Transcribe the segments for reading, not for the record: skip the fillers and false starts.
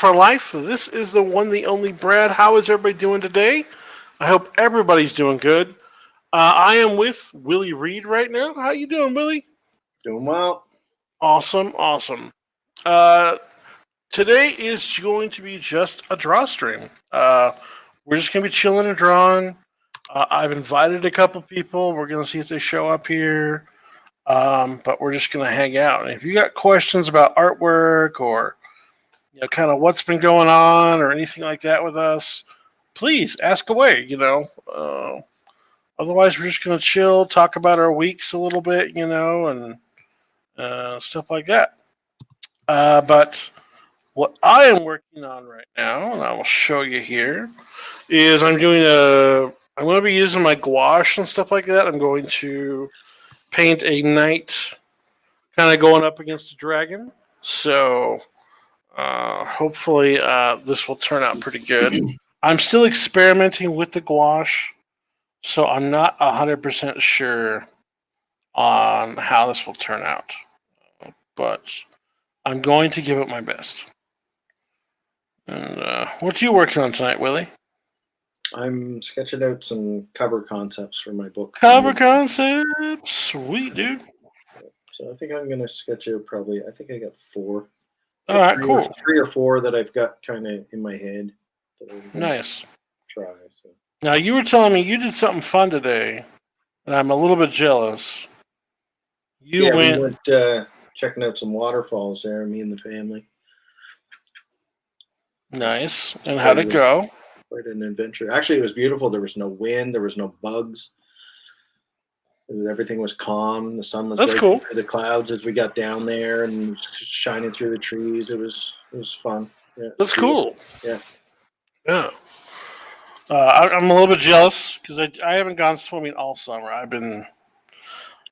for life. This is the one, the only Brad. How is everybody doing today? I hope everybody's doing good. I am with Willy Reid right now. How you doing, Willie? Doing well. Awesome, awesome. Uh, Today is going to be just a draw stream. We're just going to be chilling and drawing. I've invited a couple people. We're going to see if they show up here. But we're just going to hang out. And if you got questions about artwork or kind of what's been going on or anything like that with us, please ask away. Otherwise, we're just going to chill, talk about our weeks a little bit, and stuff like that. But what I am working on right now, and I will show you here, is I'm going to be using my gouache and stuff like that. I'm going to paint a knight kind of going up against a dragon. So hopefully this will turn out pretty good. I'm still experimenting with the gouache, so I'm not 100% sure on how this will turn out. But I'm going to give it my best. And what are you working on tonight, Willie? I'm sketching out some cover concepts for my book. Cover concepts? Sweet, dude. So I think I'm going to sketch out I think I got four. All right, cool. 3 or 4 that I've got kind of in my head. Nice. Try. So. Now, you were telling me you did something fun today, and I'm a little bit jealous. We went checking out some waterfalls there, me and the family. Nice. And how'd it go? Quite an adventure. Actually, it was beautiful. There was no wind. There was no bugs. Everything was calm. The sun was cool. Through the clouds as we got down there and shining through the trees. It was fun. Yeah, that's cool. Yeah. Yeah. I'm a little bit jealous because I haven't gone swimming all summer. I've been,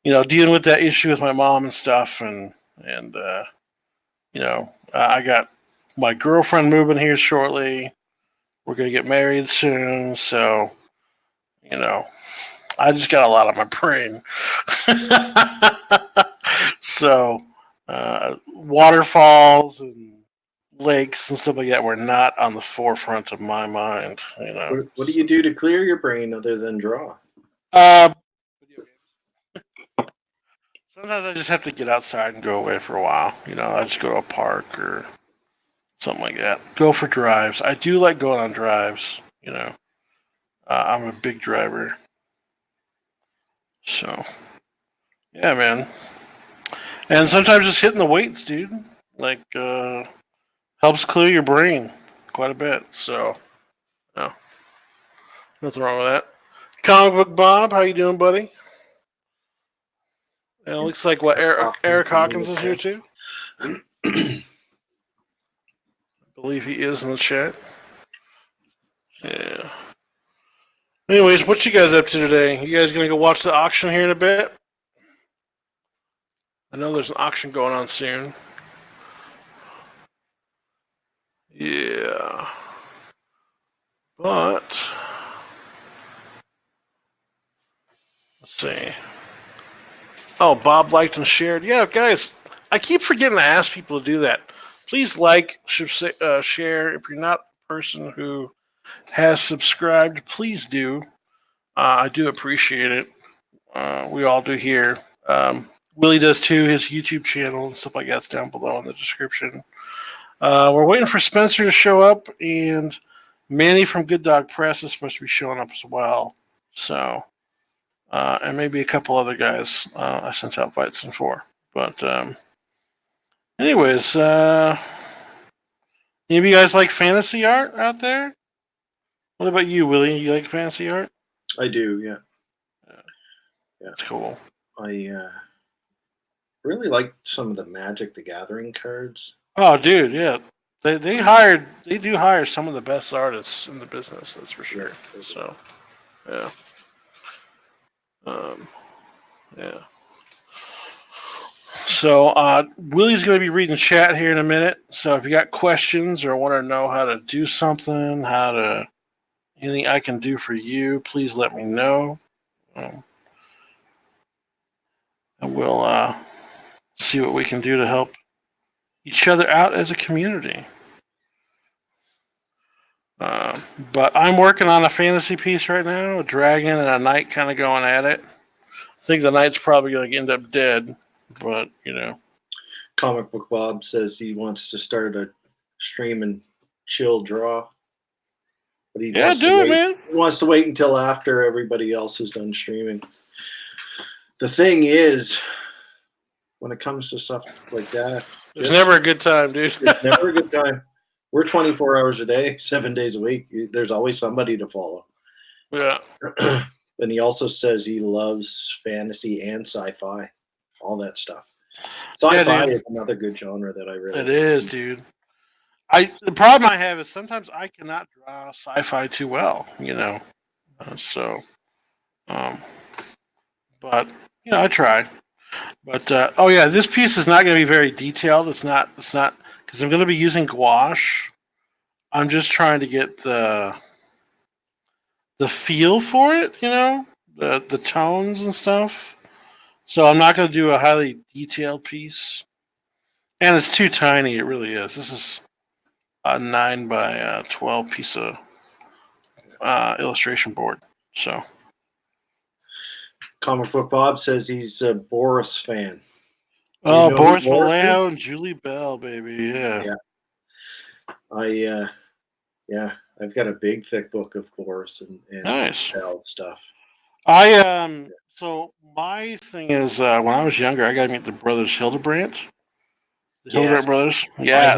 dealing with that issue with my mom and stuff, and I got my girlfriend moving here shortly. We're gonna get married soon, so I just got a lot on my brain. So waterfalls and lakes and stuff like that were not on the forefront of my mind. What do you do to clear your brain other than draw? Sometimes I just have to get outside and go away for a while. I just go to a park or something like that. Go for drives. I do like going on drives. I'm a big driver. So, yeah, man. And sometimes just hitting the weights, dude, helps clear your brain quite a bit. So, no, nothing wrong with that. Comic Book Bob, how you doing, buddy? And it looks like Eric Hawkins is here too. I believe he is in the chat. Yeah. Anyways, what you guys up to today? You guys gonna go watch the auction here in a bit? I know there's an auction going on soon. Yeah. But let's see. Oh, Bob liked and shared. Yeah, guys, I keep forgetting to ask people to do that. Please like, share. If you're not a person who has subscribed, please do. I do appreciate it. We all do here. Willie does too. His YouTube channel and stuff like that's down below in the description. We're waiting for Spencer to show up, and Manny from Good Dog Press is supposed to be showing up as well. So, and maybe a couple other guys I sent out invites in for. But anyways, any of you guys like fantasy art out there? What about you, Willie? You like fantasy art? I do, yeah. That's cool. I really like some of the Magic the Gathering cards. Oh, dude, yeah. They do hire some of the best artists in the business, that's for sure. So, yeah. Yeah. So, Willie's going to be reading chat here in a minute. So, if you got questions or want to know how to do something, anything I can do for you, please let me know. And we'll see what we can do to help each other out as a community. But I'm working on a fantasy piece right now, a dragon and a knight kind of going at it. I think the knight's probably going to end up dead, but Comic Book Bob says he wants to start a stream and chill draw, but he yeah, wants to do it, wait. man. He wants to wait until after everybody else is done streaming. The thing is, when it comes to stuff like that, It's never a good time, dude. it's never a good time. We're 24 hours a day, 7 days a week. There's always somebody to follow. Yeah. And he also says he loves fantasy and sci-fi, all that stuff. Sci-fi is another good genre that I really like. It is, dude. The problem I have is sometimes I cannot draw sci-fi too well, but I try. But this piece is not going to be very detailed. It's not because I'm going to be using gouache. I'm just trying to get the feel for it, the tones and stuff. So I'm not going to do a highly detailed piece, and it's too tiny. It really is. This is a 9 by 12 piece of illustration board. So, Comic Book Bob says he's a Boris fan. Oh, Boris Vallejo and Julie Bell, baby, yeah. I've got a big thick book of Boris and Nice. Bell stuff. So my thing is when I was younger, I got to meet the brothers Hildebrandt. The Hildebrandt brothers. Yeah.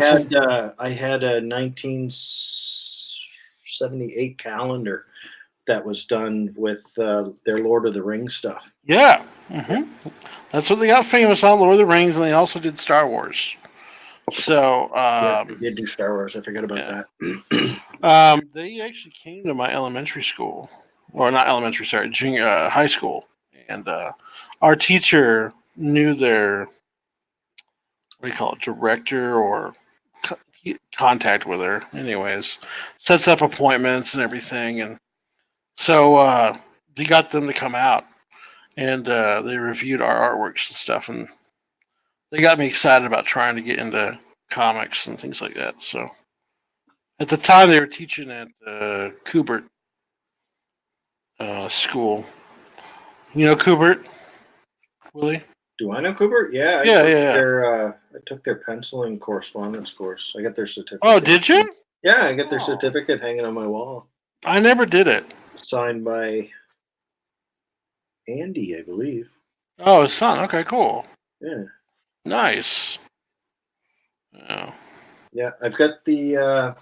I had a 1978 calendar that was done with their Lord of the Rings stuff. Yeah. Mm-hmm. That's what they got famous on, Lord of the Rings, and they also did Star Wars. So they did do Star Wars. I forgot about that. They actually came to my elementary school, or not elementary, sorry, junior high school, and our teacher knew their director or contact with her. Anyways, sets up appointments and everything, and so they got them to come out, and they reviewed our artworks and stuff, and they got me excited about trying to get into comics and things like that. So at the time, they were teaching at Kubert school. You know Kubert, Willie? Do I know Kubert? Yeah. I took their penciling correspondence course. I got their certificate. Oh, did you? Yeah, I got their certificate hanging on my wall. I never did it. Signed by Andy, I believe. Oh, his son. Okay, cool. Yeah. Nice. Yeah, I've got their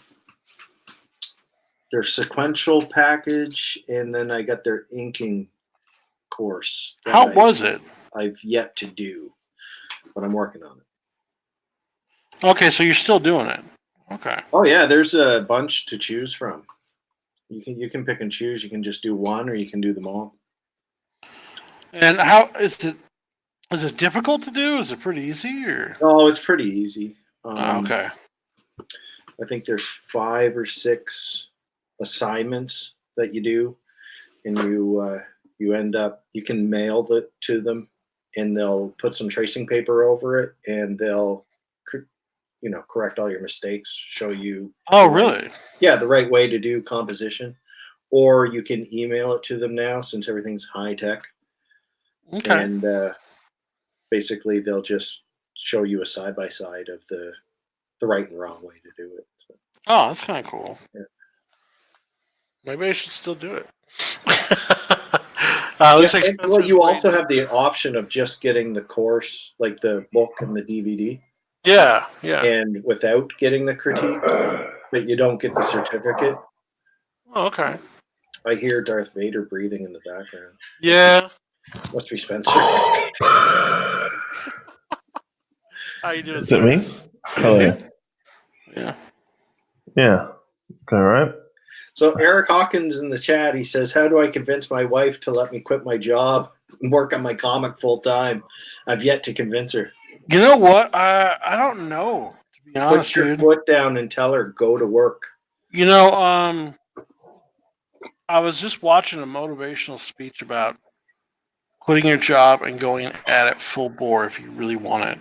sequential package, and then I got their inking course. How was it? I've yet to do, but I'm working on it. Okay, so you're still doing it. Okay. Oh yeah, there's a bunch to choose from. You can pick and choose. You can just do one, or you can do them all. And how is it? Is it difficult to do? Is it pretty easy, or? Oh, it's pretty easy. Okay. I think there's 5 or 6 assignments that you do, and you end up, you can mail it to them, and they'll put some tracing paper over it, and they'll correct all your mistakes, show you. Oh, really? Yeah, the right way to do composition. Or you can email it to them now, since everything's high tech. Okay. And basically, they'll just show you a side by side of the right and wrong way to do it. So. Oh, that's kind of cool. Yeah. Maybe I should still do it. Well, you also have the option of just getting the course, like the book and the DVD. Yeah. And without getting the critique, but you don't get the certificate. Oh, okay. I hear Darth Vader breathing in the background. Yeah. Must be Spencer. How you doing? Is it me? Oh, yeah. Yeah. Yeah. All right. So Eric Hawkins in the chat, he says, "How do I convince my wife to let me quit my job and work on my comic full time? I've yet to convince her." You know what? I don't know, to be honest, Put your dude. foot down and tell her, go to work. I was just watching a motivational speech about quitting your job and going at it full bore if you really want it,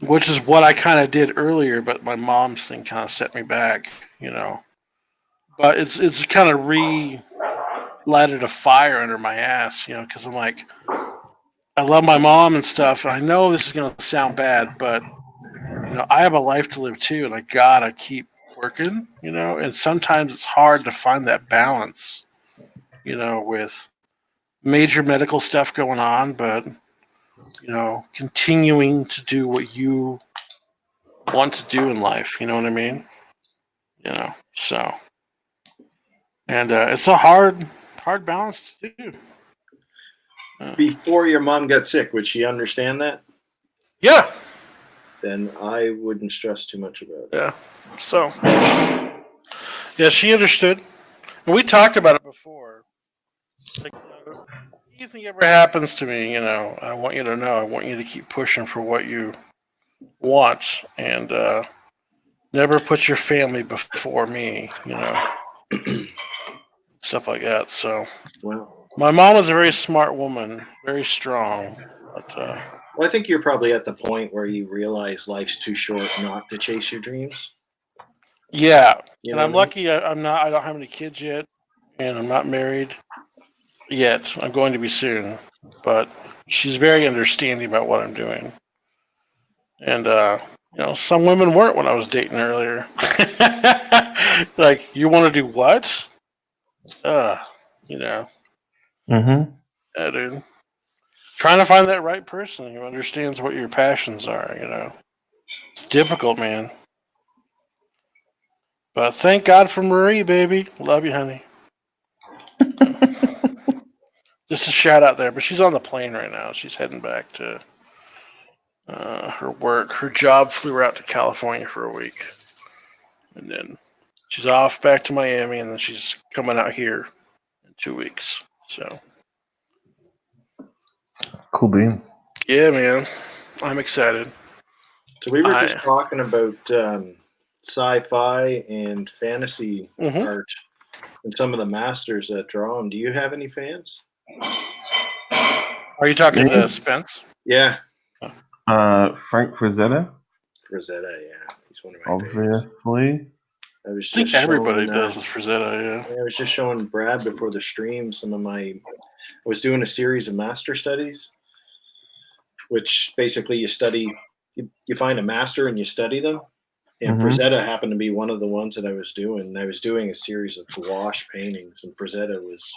which is what I kind of did earlier, but my mom's thing kind of set me back, you know. But it's kind of lighted a fire under my ass, you know, because I'm like, I love my mom and stuff, and I know this is gonna sound bad, but you know, I have a life to live too, and I gotta keep working, you know. And sometimes it's hard to find that balance, you know, with major medical stuff going on, but you know, continuing to do what you want to do in life. You know what I mean? You know, so and it's a hard balance to do. Before your mom got sick, would she understand that? Yeah, Then I wouldn't stress too much about it. yeah. So yeah, she understood, and we talked about it before. Like, you know, anything ever happens to me, you know, I want you to know, I want you to keep pushing for what you want, and never put your family before me, you know, stuff like that. So Well, my mom was a very smart woman, very strong, but well, I think you're probably at the point where you realize life's too short not to chase your dreams. yeah. You And know I'm what I mean? lucky. I'm not. I don't have any kids yet, and I'm not married yet. I'm going to be soon, but she's very understanding about what I'm doing. And you know, some women weren't when I was dating earlier. Like, you want to do what? You know, Mm-hmm. yeah, dude. Trying to find that right person who understands what your passions are. You know, it's difficult, man. But thank God for Marie, baby. Love you, honey. Just a shout out there, but she's on the plane right now. She's heading back to her work. Her job flew her out to California for a week, and then she's off back to Miami, and then she's coming out here in 2 weeks. So Cool beans. yeah, man, I'm excited. So we were just I talking about sci-fi and fantasy mhm. art and some of the masters that draw them. Do you have any fans? Are you talking Me? to Spence? Yeah, Frank Frazetta, Rosetta. Yeah, he's one of my favorites. obviously. I was I just think everybody showing. does with Frazetta, yeah. I was just showing Brad before the stream some of my. I was doing a series of master studies, which basically you study. You find a master and you study them. And Mm-hmm. Frazetta happened to be one of the ones that I was doing. I was doing a series of gouache paintings, and Frazetta was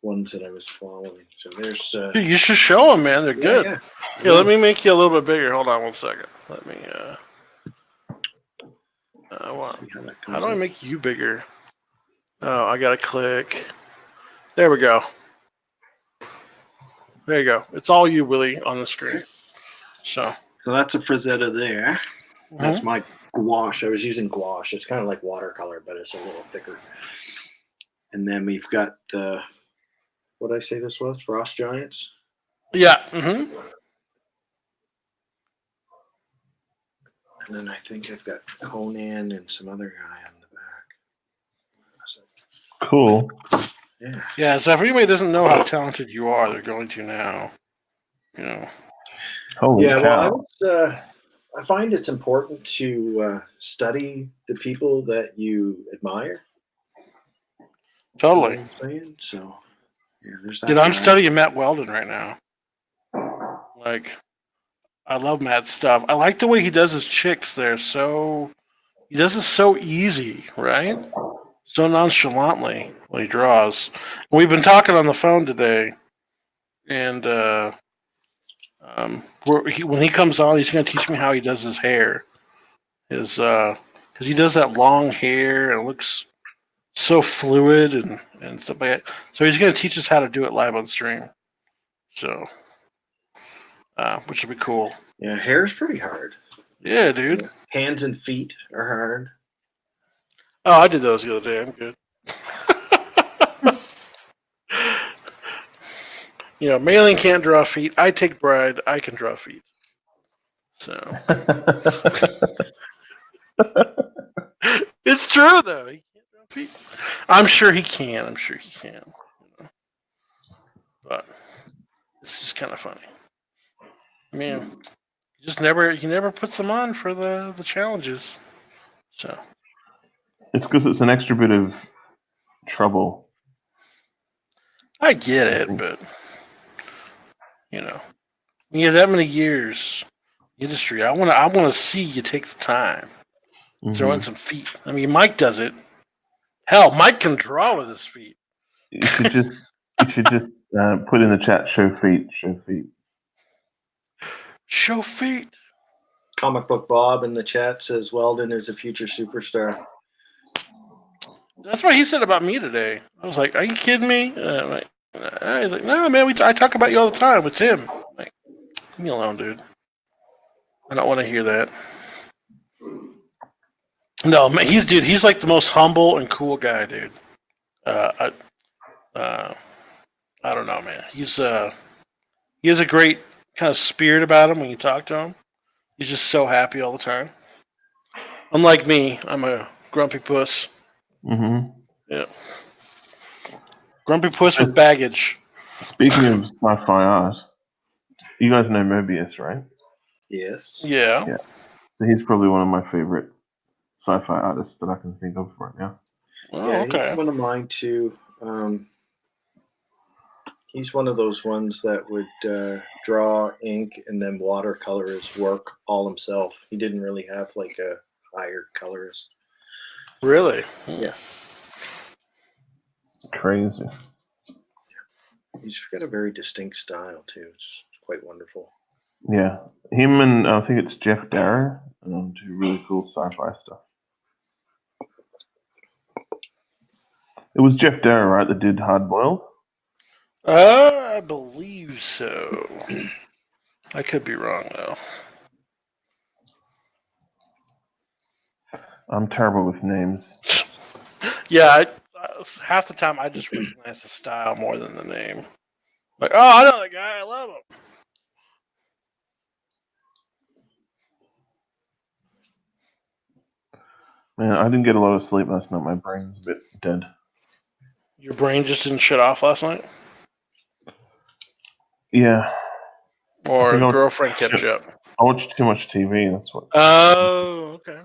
ones that I was following. So there's, Dude, you should show them, man. They're yeah, good. yeah. Here, let me make you a little bit bigger. Hold on 1 second. Let me. See how that How comes do I out. make you bigger? Oh, I gotta click. There we go. There you go. It's all you, Willie, on the screen. So. So that's a Frazetta there. That's Mhm. my gouache. I was using gouache. It's kind of like watercolor, but it's a little thicker. And then we've got the, what did I say this was? Frost Giants. Yeah. Mm-hmm. And then I think I've got Conan and some other guy on the back. So, Cool. yeah. Yeah. So if anybody doesn't know how talented you are, they're going to now. You know. Holy Yeah, well, cow. I find it's important to study the people that you admire. You know Totally. what I'm saying? So, yeah, there's Dude, that I'm guy. studying Matt Weldon right now. Like, I love Matt's stuff. I like the way he does his chicks. He does it so easy, right? So nonchalantly when he draws. We've been talking on the phone today, and when he comes on, he's going to teach me how he does his hair. Because he does that long hair and it looks so fluid and stuff like that. So he's going to teach us how to do it live on stream. So, which will be cool. Yeah, hair's pretty hard. Yeah, dude. Hands and feet are hard. Oh, I did those the other day. I'm good. You know, Malin can't draw feet. I take bride. I can draw feet. So it's true though. He can't draw feet. I'm sure he can. I'm sure he can. You know? But it's just kind of funny. Man, he never puts them on for the challenges. So It's because it's an extra bit of trouble. I get it, but when you have that many years industry, I wanna see you take the time, throw in some feet. I mean, Mike does it. Hell, Mike can draw with his feet. You should just put in the chat, show feet, show feet. Show feet. Comic Book Bob in the chat says Weldon is a future superstar. That's what he said about me today. I was like, "Are you kidding me?" He's like, "No, man. I talk about you all the time with Tim." I'm like, leave me alone, dude. I don't want to hear that. No, man, he's like the most humble and cool guy, dude. I don't know, man. He has a great kind of spirit about him when you talk to him. He's just so happy all the time. Unlike me, I'm a grumpy puss. Mm-hmm. Yeah. Grumpy puss with baggage. Speaking of sci-fi art, you guys know Mobius, right? Yes. Yeah. Yeah. So he's probably one of my favorite sci-fi artists that I can think of right now. Oh, Yeah, okay. he's one of mine too. He's one of those ones that would draw ink and then watercolor his work all himself. He didn't really have like a hired colorist. Really? Yeah. Crazy. He's got a very distinct style too. It's quite wonderful. Yeah. Him and I think it's Jeff Darrow do really cool sci-fi stuff. It was Jeff Darrow, right, that did Hard Boiled? I believe so. I could be wrong though. I'm terrible with names. Yeah, half the time I just recognize the style more than the name. Like, oh, I know that guy. I love him. Man, I didn't get a lot of sleep last night. My brain's a bit dead. Your brain just didn't shut off last night? Yeah. Or girlfriend kept you up? I watched too much TV, that's what. Oh, okay.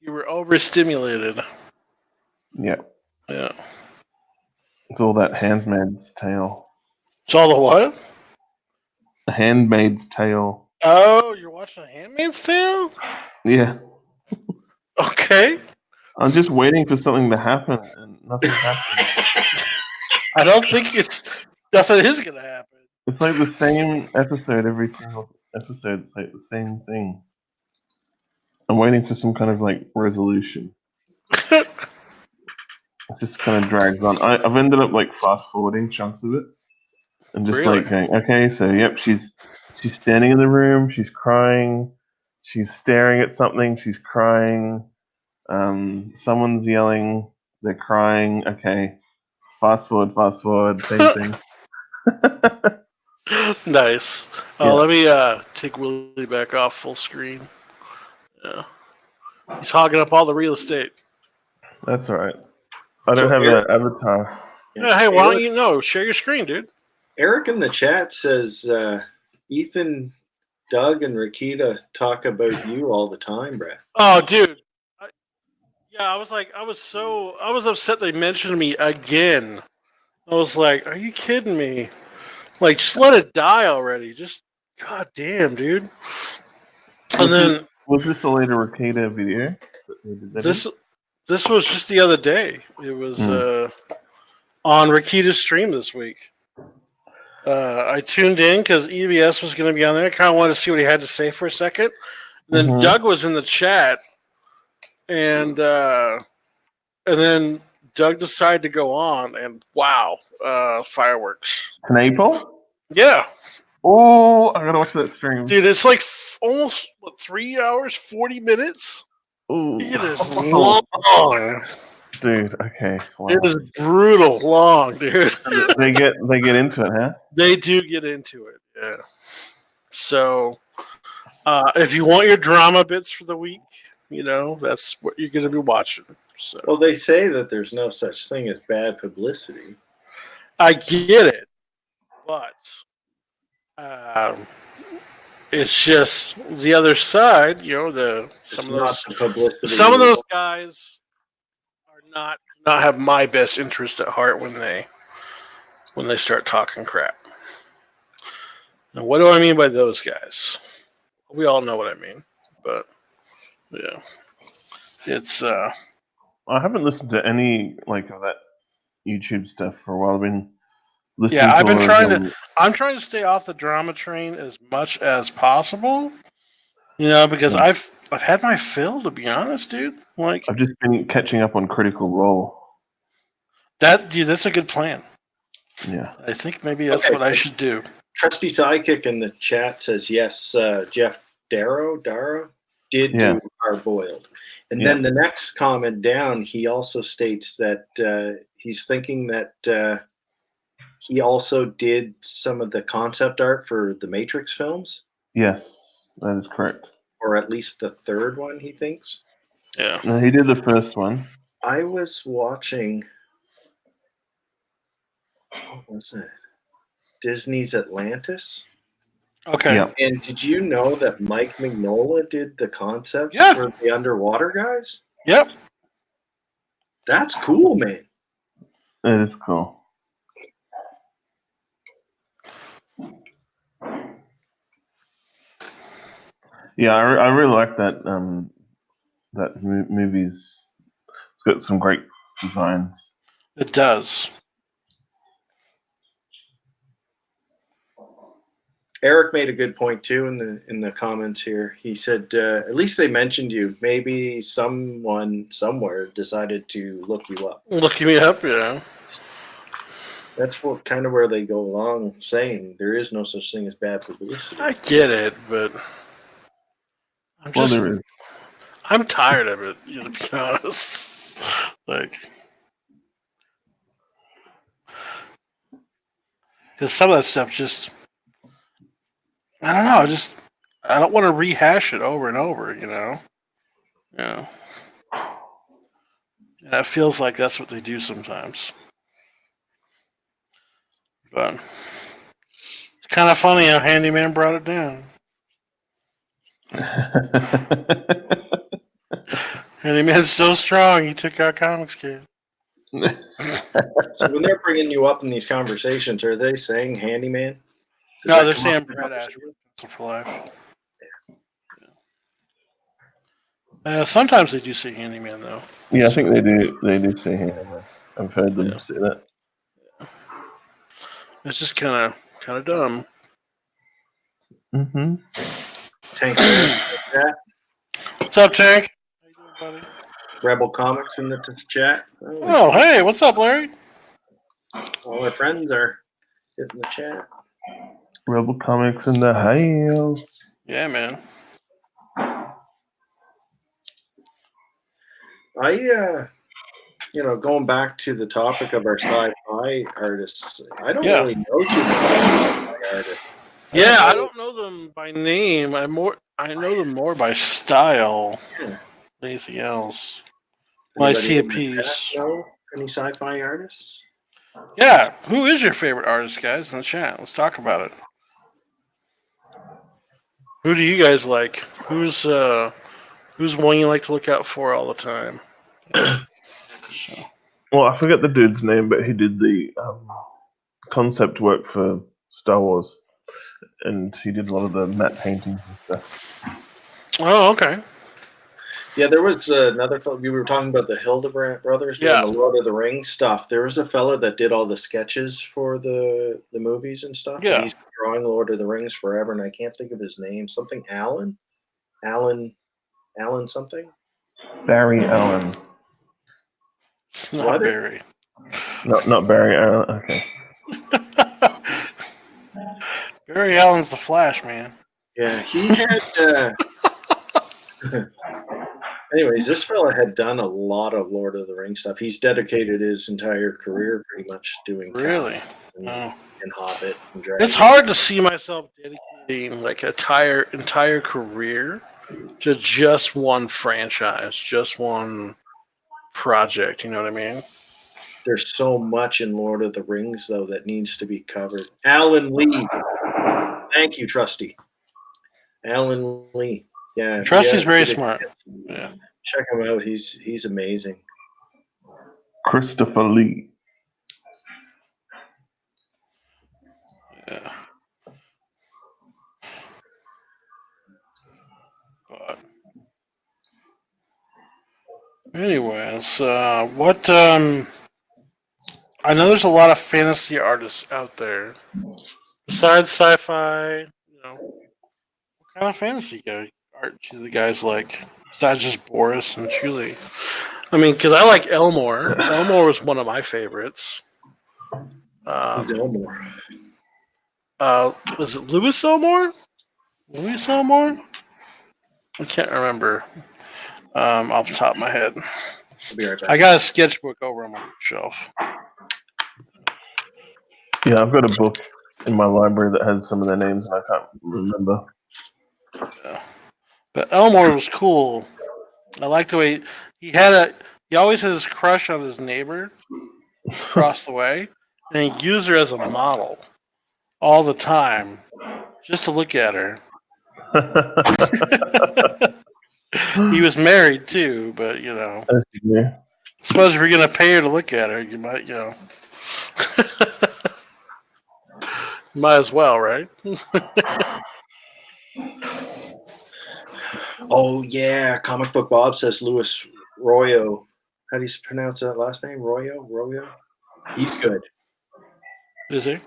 You were overstimulated. Yeah. Yeah. It's all that Handmaid's Tale. It's all the what? The Handmaid's Tale. Oh, you're watching A Handmaid's Tale? Yeah. Okay. I'm just waiting for something to happen, and nothing happens. I don't think nothing is going to happen. It's like the same episode every single episode. It's like the same thing. I'm waiting for some kind of like resolution. It just kind of drags on. I've ended up like fast forwarding chunks of it, and just Really? like going, okay, so yep, she's standing in the room, she's crying, she's staring at something, she's crying. Someone's yelling, they're crying. Okay, fast forward, same thing. Nice. Yeah. Let me take Willy back off full screen. Yeah. He's hogging up all the real estate. That's all right. I don't have an avatar. Yeah, hey, why don't you share your screen, dude? Eric in the chat says Ethan, Doug, and Rakita talk about you all the time, Brad. Oh, dude. I was upset they mentioned me again. I was like, are you kidding me? Like, just let it die already. Just, god damn, dude. And then was this a later Rakita video? This was just the other day. It was on Rakita's stream this week. I tuned in because EBS was going to be on there. I kind of wanted to see what he had to say for a second. And then Doug was in the chat, and then Doug decided to go on, and wow, fireworks! In April? Yeah. Oh, I gotta watch that stream, dude. It's like almost 3 hours, 40 minutes. Ooh. It is long. Dude, okay. Wow. It is brutal long, dude. they get into it, huh? They do get into it, yeah. So, if you want your drama bits for the week, that's what you're going to be watching. So. Well, they say that there's no such thing as bad publicity. I get it, but It's just the other side, It's not the publicity. some of those guys are not have my best interest at heart when they start talking crap. Now, what do I mean by those guys? We all know what I mean, but yeah, it's I haven't listened to any of that YouTube stuff for a while. I've been listening. Yeah, to I've been a lot trying of, to. I'm trying to stay off the drama train as much as possible. Because I've had my fill, to be honest, dude. I've just been catching up on Critical Role. That's a good plan. Yeah, I think maybe that's what I should do. Trusty Sidekick in the chat says yes. Jeff Darrow did do Hard Boiled, and then the next comment down, he also states that he's thinking that he also did some of the concept art for the Matrix films. Yes, that is correct. Or at least the third one, he thinks. Yeah. No, he did the first one. I was watching. What was it? Disney's Atlantis. Okay. Yeah. And did you know that Mike Mignola did the concepts for the underwater guys? Yep. That's cool, man. It is cool. Yeah, I really like that. That movie's it's got some great designs. It does. Eric made a good point too in the comments here. He said at least they mentioned you. Maybe someone somewhere decided to look you up. Look me up, yeah. That's what kind of where they go along saying there is no such thing as bad publicity. I get it, but I'm tired of it, to be honest. Because some of that stuff just, I don't know, I don't want to rehash it over and over, Yeah. And it feels like that's what they do sometimes. But it's kind of funny how Handyman brought it down. Handyman's so strong, he took out Comics Kid. So when they're bringing you up in these conversations, are they saying Handyman? No, they're saying Brett Ashworth, Pencil for Life. Sometimes they do say Handyman, though. Yeah, I think they do. They do say Handyman. I've heard them say that. It's just kind of dumb. Mm-hmm. Tank. What's up, Tank? How you doing, buddy? Rebel Comics in the chat. Oh, hey, what's up, Larry? All our friends are hitting the chat. Rebel Comics in the house. Yeah, man. Going back to the topic of our sci-fi artists, I don't really know too much about sci-fi artists. Yeah, I don't know them by name. I know them more by style. Anything else? When I see a piece. Know any sci-fi artists? Yeah. Who is your favorite artist, guys, in the chat? Let's talk about it. Who do you guys like? Who's one you like to look out for all the time? Well, I forget the dude's name, but he did the concept work for Star Wars, and he did a lot of the matte paintings and stuff. Oh, okay. Yeah, there was another fellow. We were talking about the Hildebrandt brothers doing the Lord of the Rings stuff. There was a fellow that did all the sketches for the movies and stuff. Yeah. And he's drawing Lord of the Rings forever, and I can't think of his name. Something Allen something? Barry Allen. Not Barry. Not Barry Allen. Okay. Barry Allen's the Flash, man. Yeah, he had... Anyways, this fella had done a lot of Lord of the Rings stuff. He's dedicated his entire career pretty much doing and Hobbit and Dragon. It's hard to see myself dedicating like an entire career to just one franchise, just one project. You know what I mean? There's so much in Lord of the Rings, though, that needs to be covered. Alan Lee. Thank you, Trusty. Alan Lee. Yeah, Trusty's very did smart. Yeah. check him out. He's amazing. Christopher Lee. Yeah. But anyways, what I know there's a lot of fantasy artists out there. Besides sci-fi, what kind of fantasy art do the guys like? Besides just Boris and Julie. I mean, because I like Elmore. Elmore was one of my favorites. Who's Elmore? Was it Lewis Elmore? Louis Elmore? I can't remember off the top of my head. I'll be right back. I got a sketchbook over on my bookshelf. Yeah, I've got a book in my library that has some of their names, and I can't remember. Yeah. But Elmore was cool. I liked the way he always had his crush on his neighbor across the way, and he used her as a model all the time just to look at her. He was married too, but Yeah. I suppose if you're gonna pay her to look at her, you might, might as well, right? Oh yeah, Comic Book Bob says Louis Royo. How do you pronounce that last name? Royo. He's good. Is he?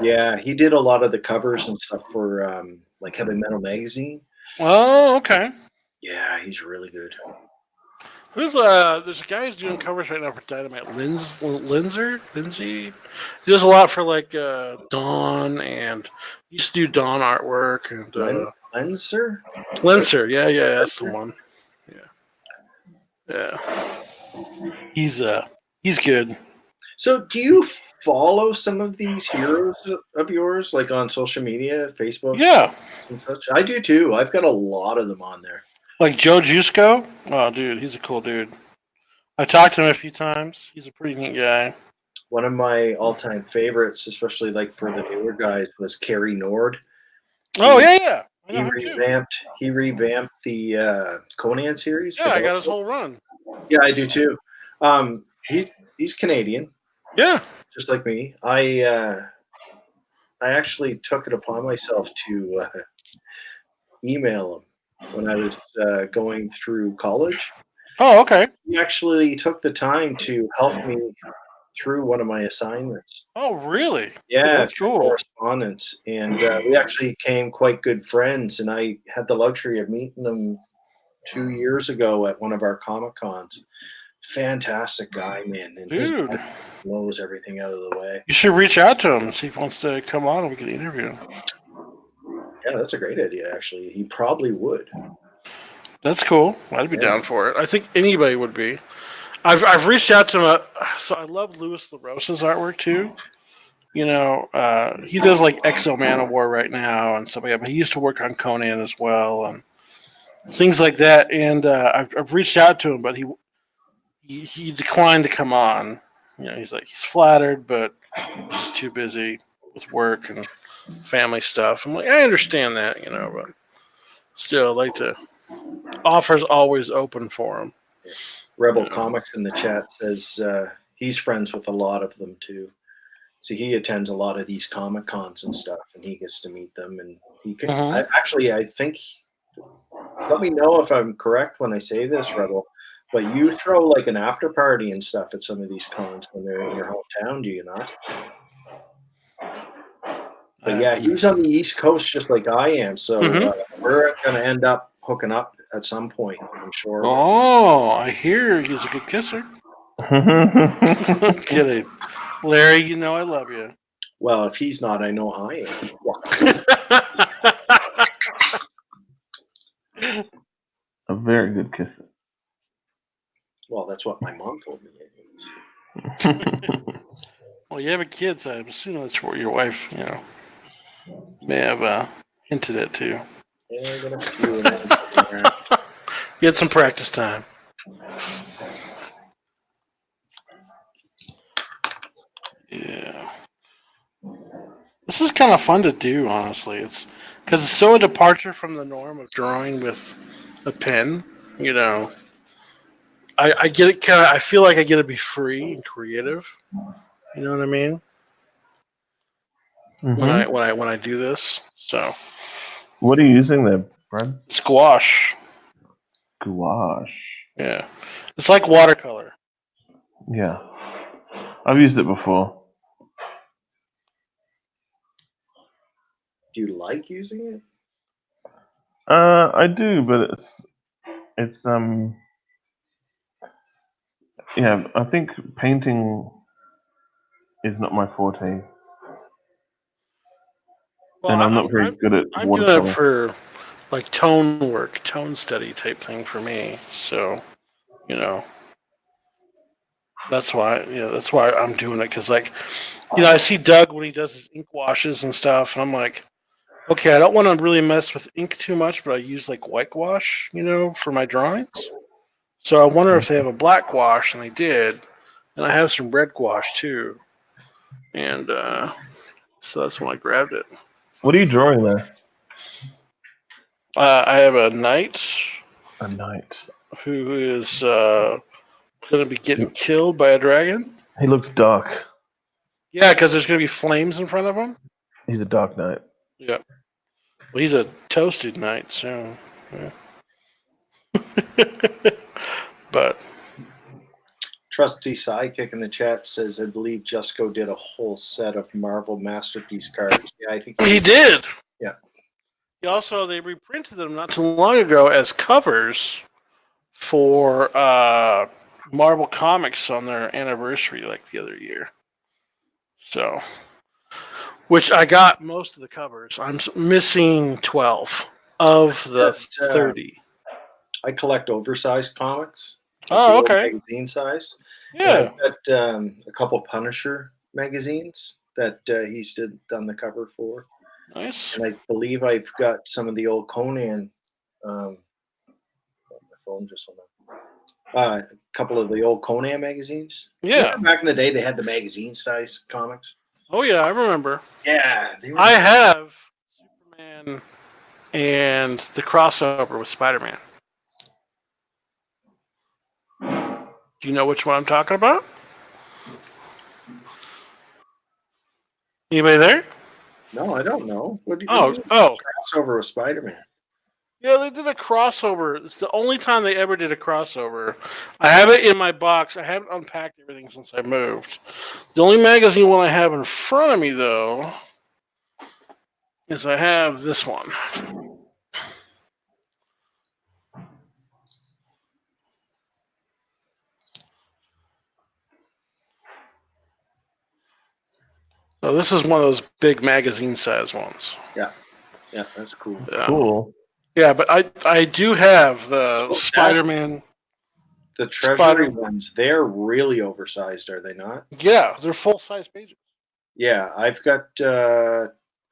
Yeah, he did a lot of the covers and stuff for like Heavy Metal magazine. Oh, okay. Yeah, he's really good. There's a guy who's doing covers right now for Dynamite. Lindsay. He does a lot for like Dawn, and he used to do Dawn artwork and Lenser? Linser. Yeah, that's the one. Yeah. He's good. So, do you follow some of these heroes of yours, like on social media, Facebook? Yeah, and such? I do too. I've got a lot of them on there. like Joe Jusko. Oh, dude, he's a cool dude. I talked to him a few times. He's a pretty neat guy. One of my all-time favorites, especially like for the newer guys, was Kerry Nord. Oh yeah. I He know him too. revamped the Conan series. Yeah, I got his whole run. Yeah, I do too. He's Canadian, Yeah. just like me. I actually took it upon myself to email him when I was going through college. Oh, okay. He actually took the time to help me through one of my assignments. Oh, really? Yeah, That's through cool. correspondence, and we actually became quite good friends. And I had the luxury of meeting him 2 years ago at one of our Comic Cons. Fantastic guy, man, and his Dude, blows everything out of the way. you should reach out to him and see if he wants to come on and we can interview him. Yeah, that's a great idea. Actually, he probably would. That's cool. I'd be down for it. I think anybody would be. I've reached out to him. So I love Louis LaRosa's artwork too. He does like Exo Man of War right now and stuff like that. But he used to work on Conan as well and things like that. And I've reached out to him, but he declined to come on. He's flattered, but he's just too busy with work and family stuff. I'm like, I understand that, but still, I'd like to. Offers always open for him. Rebel Comics in the chat says he's friends with a lot of them too. So he attends a lot of these Comic Cons and stuff, and he gets to meet them. And he can I think. Let me know if I'm correct when I say this, Rebel. But you throw like an after party and stuff at some of these cons when they're in your hometown, do you not? But yeah, he's on the East Coast just like I am, so we're going to end up hooking up at some point, I'm sure. Oh, I hear he's a good kisser. I'm kidding. Larry, I love you. Well, if he's not, I know I am. A very good kisser. Well, that's what my mom told me. Well, you have a kid, so I'm assuming that's what your wife, may have hinted at too. Yeah, you had some practice time. Yeah. This is kind of fun to do, honestly. It's because it's so a departure from the norm of drawing with a pen. You know, I get it. Kind of. I feel like I get to be free and creative. You know what I mean? Mm-hmm. When I do this, so What are you using there, Brad? squash. Gouache. Yeah, it's like watercolor. Yeah. I've used it before. Do you like using it? I do, but it's yeah, I think painting is not my forte, Well, and I'm not very good at I'm doing it watercolor. for like tone work, tone study type thing for me. So you know, that's why I'm doing it because I see Doug when he does his ink washes and stuff, and I'm like, okay, I don't want to really mess with ink too much, but I use like white gouache, for my drawings. So I wonder if they have a black gouache, and they did, and I have some red gouache too, and so that's when I grabbed it. What are you drawing there? I have a knight A knight. who is going to be getting killed by a dragon. He looks dark. Yeah, because there's going to be flames in front of him. He's a dark knight. Yeah. Well, he's a toasted knight, so. Yeah. But Trusty Sidekick in the chat says, I believe Jusco did a whole set of Marvel Masterpiece cards. Yeah, I think he did. Yeah. He also, they reprinted them not too long ago as covers for Marvel Comics on their anniversary, like the other year. So, which I got most of the covers. I'm missing 12 of the 30. I collect oversized comics. Oh, okay. Magazine size. Yeah. And I've got a couple Punisher magazines that he's done the cover for. Nice. And I believe I've got some of the old Conan. My phone just went up. A couple of the old Conan magazines. Yeah. Remember back in the day, they had the magazine size comics. Oh yeah, I remember. Yeah, I have Superman and the crossover with Spider-Man. Do you know which one I'm talking about? Anybody there? No, I don't know. What do you crossover with Spider-Man? Yeah, they did a crossover. It's the only time they ever did a crossover. I have it in my box. I haven't unpacked everything since I moved. The only magazine one I have in front of me, though, is I have this one. So this is one of those big magazine size ones. Yeah, that's cool. Cool. Yeah, but I do have the Spider-Man. The Treasury ones, they're really oversized, are they not? Yeah, they're full-size pages. Yeah, I've got an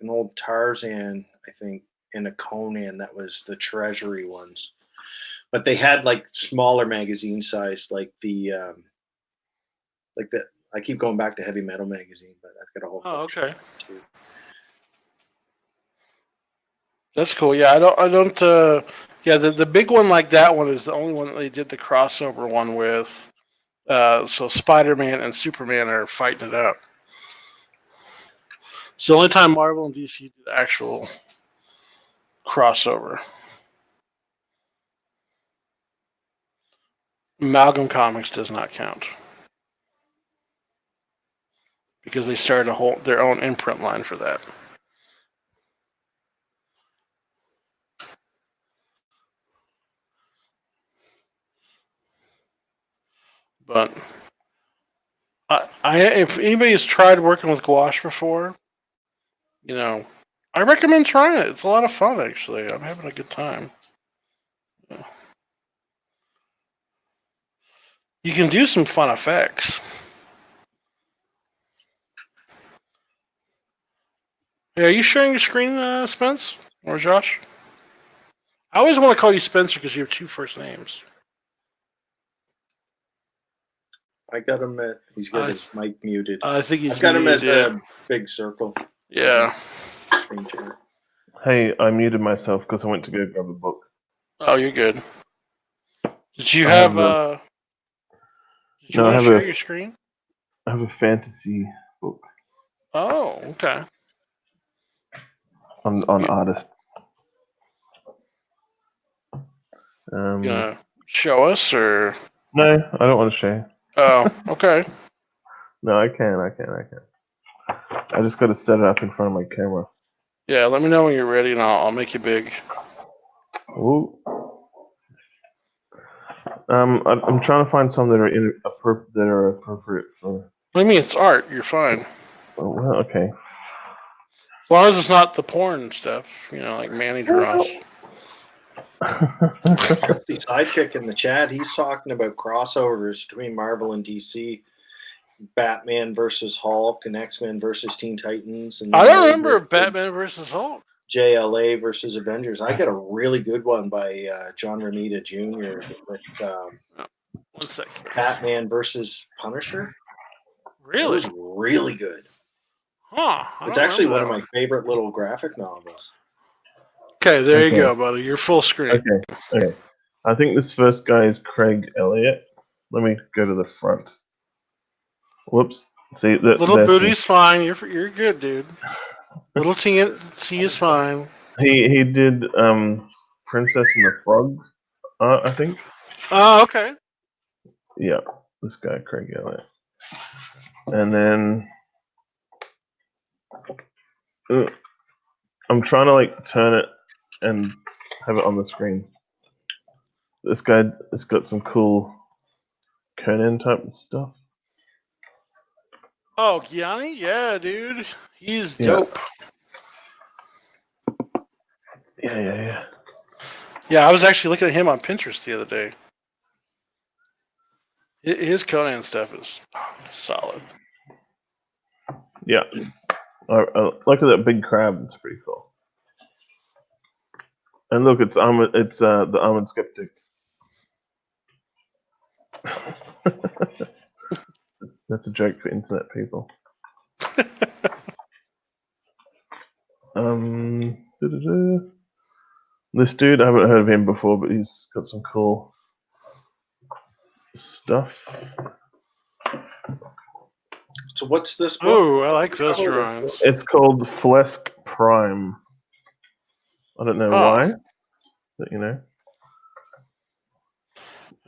old Tarzan, I think, and a Conan that was the Treasury ones. But they had like smaller magazine size, like the I keep going back to Heavy Metal magazine, but I've got a whole. Oh, okay. Too. That's cool. Yeah, I don't. Yeah, the big one like that one is the only one that they did the crossover one with. So Spider-Man and Superman are fighting it out. It's the only time Marvel and DC did the actual crossover. Amalgam Comics does not count because they started their own imprint line for that. But if anybody has tried working with gouache before, I recommend trying it. It's a lot of fun, actually. I'm having a good time. Yeah. You can do some fun effects. Hey, are you sharing your screen, Spence? Or Josh? I always want to call you Spencer because you have two first names. I got him at. He's got his mic muted. I think I've got him as a big circle. Yeah. Hey, I muted myself because I went to go grab a book. Oh, you're good. Did you I have have did you no, I want to have share a your screen? I have a fantasy book Oh, okay. on You artists. gonna show us or? No, I don't want to share. Oh, okay. No, I can. I just got to set it up in front of my camera. Yeah, let me know when you're ready, and I'll make you big. Ooh. I'm trying to find some that are appropriate for. What do you mean? It's art. You're fine. Oh, well, okay. As long as it's not the porn stuff, like Manny draws. The sidekick in the chat, he's talking about crossovers between Marvel and DC, Batman versus Hulk, and X-Men versus Teen Titans, and I then don't remember later Batman versus Hulk. JLA versus Avengers. I got a really good one by John Romita Jr. with One second. Batman versus Punisher. It Really? was really good. Huh. It's actually one of my favorite little graphic novels. Okay, there you Okay. go, buddy. You're full screen. Okay. I think this first guy is Craig Elliott. Let me go to the front. Whoops. See that Little booty's fine. You're good, dude. Little T is fine. He did Princess and the Frog, I think. Oh, okay. Yeah, this guy Craig Elliott. And then I'm trying to turn it and have it on the screen. This guy has got some cool Conan type of stuff. Oh, Gianni? Yeah, dude. He's Yeah. dope. Yeah. Yeah, I was actually looking at him on Pinterest the other day. His Conan stuff is solid. Yeah. Look at that big crab. It's pretty cool. And look, it's the Armored Skeptic. That's a joke for internet people. This dude, I haven't heard of him before, but he's got some cool stuff. So what's this book? Oh, I like those drawings. It's called Flesk Prime. I don't know why, but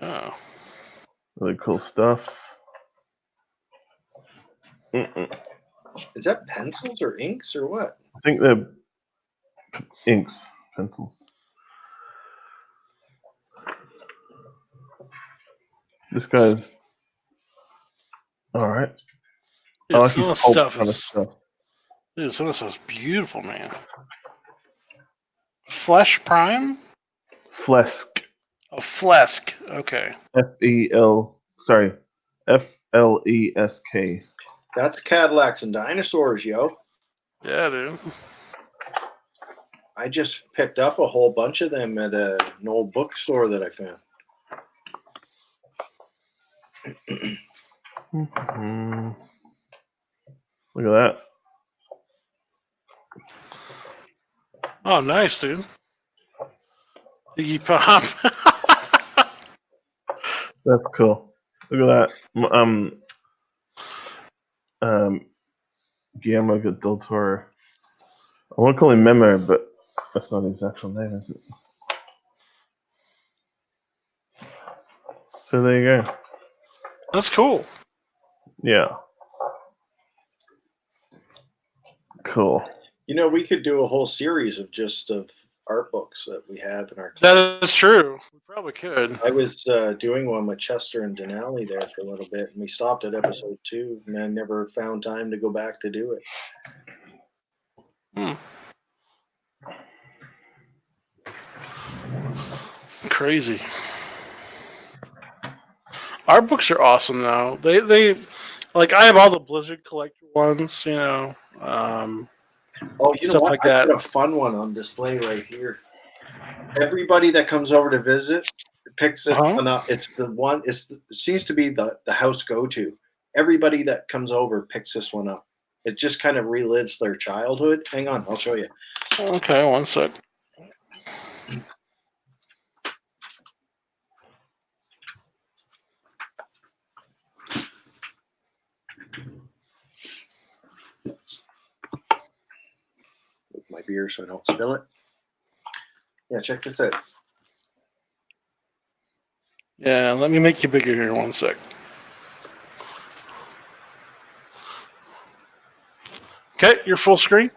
Oh. really cool stuff. Is that pencils or inks or what? I think they're inks, pencils. This guy's all right. Dude, I like some his of the pulp stuff kind of is stuff. dude, some of the stuff's beautiful, man. Flesh Prime? Flesk. Oh, Flesk. Okay. Flesk. That's Cadillacs and Dinosaurs, yo. Yeah, dude. I just picked up a whole bunch of them at an old bookstore that I found. Look at that. Oh, nice, dude. Iggy Pop. That's cool. Look at that. Guillermo del Toro. I want to call him Memo, but that's not his actual name, is it? So there you go. That's cool. Yeah. Cool. We could do a whole series of art books that we have in our class. That is true. We probably could. I was doing one with Chester and Denali there for a little bit, and we stopped at episode 2, and I never found time to go back to do it. Crazy. Our books are awesome though. They I have all the Blizzard collector ones, Stuff stuff like that. I got a fun one on display right here. Everybody that comes over to visit picks it up. It's the one. It seems to be the house go-to. Everybody that comes over picks this one up. It just kind of relives their childhood. Hang on, I'll show you. Okay, one sec. With my beer so I don't spill it. Yeah, check this out. Yeah, let me make you bigger here. One sec. Okay, you're full screen.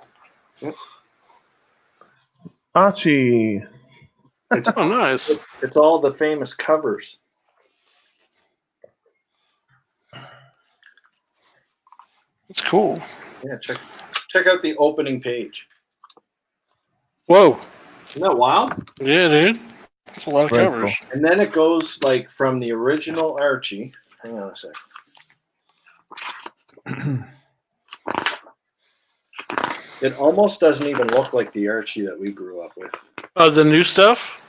Archie. It's Oh, nice. it's all the famous covers. It's cool. Yeah, check out the opening page. Whoa. Isn't that wild? Yeah, dude. That's a lot of Very covers. cool. And then it goes like from the original Archie. Hang on a sec. It almost doesn't even look like the Archie that we grew up with. The new stuff?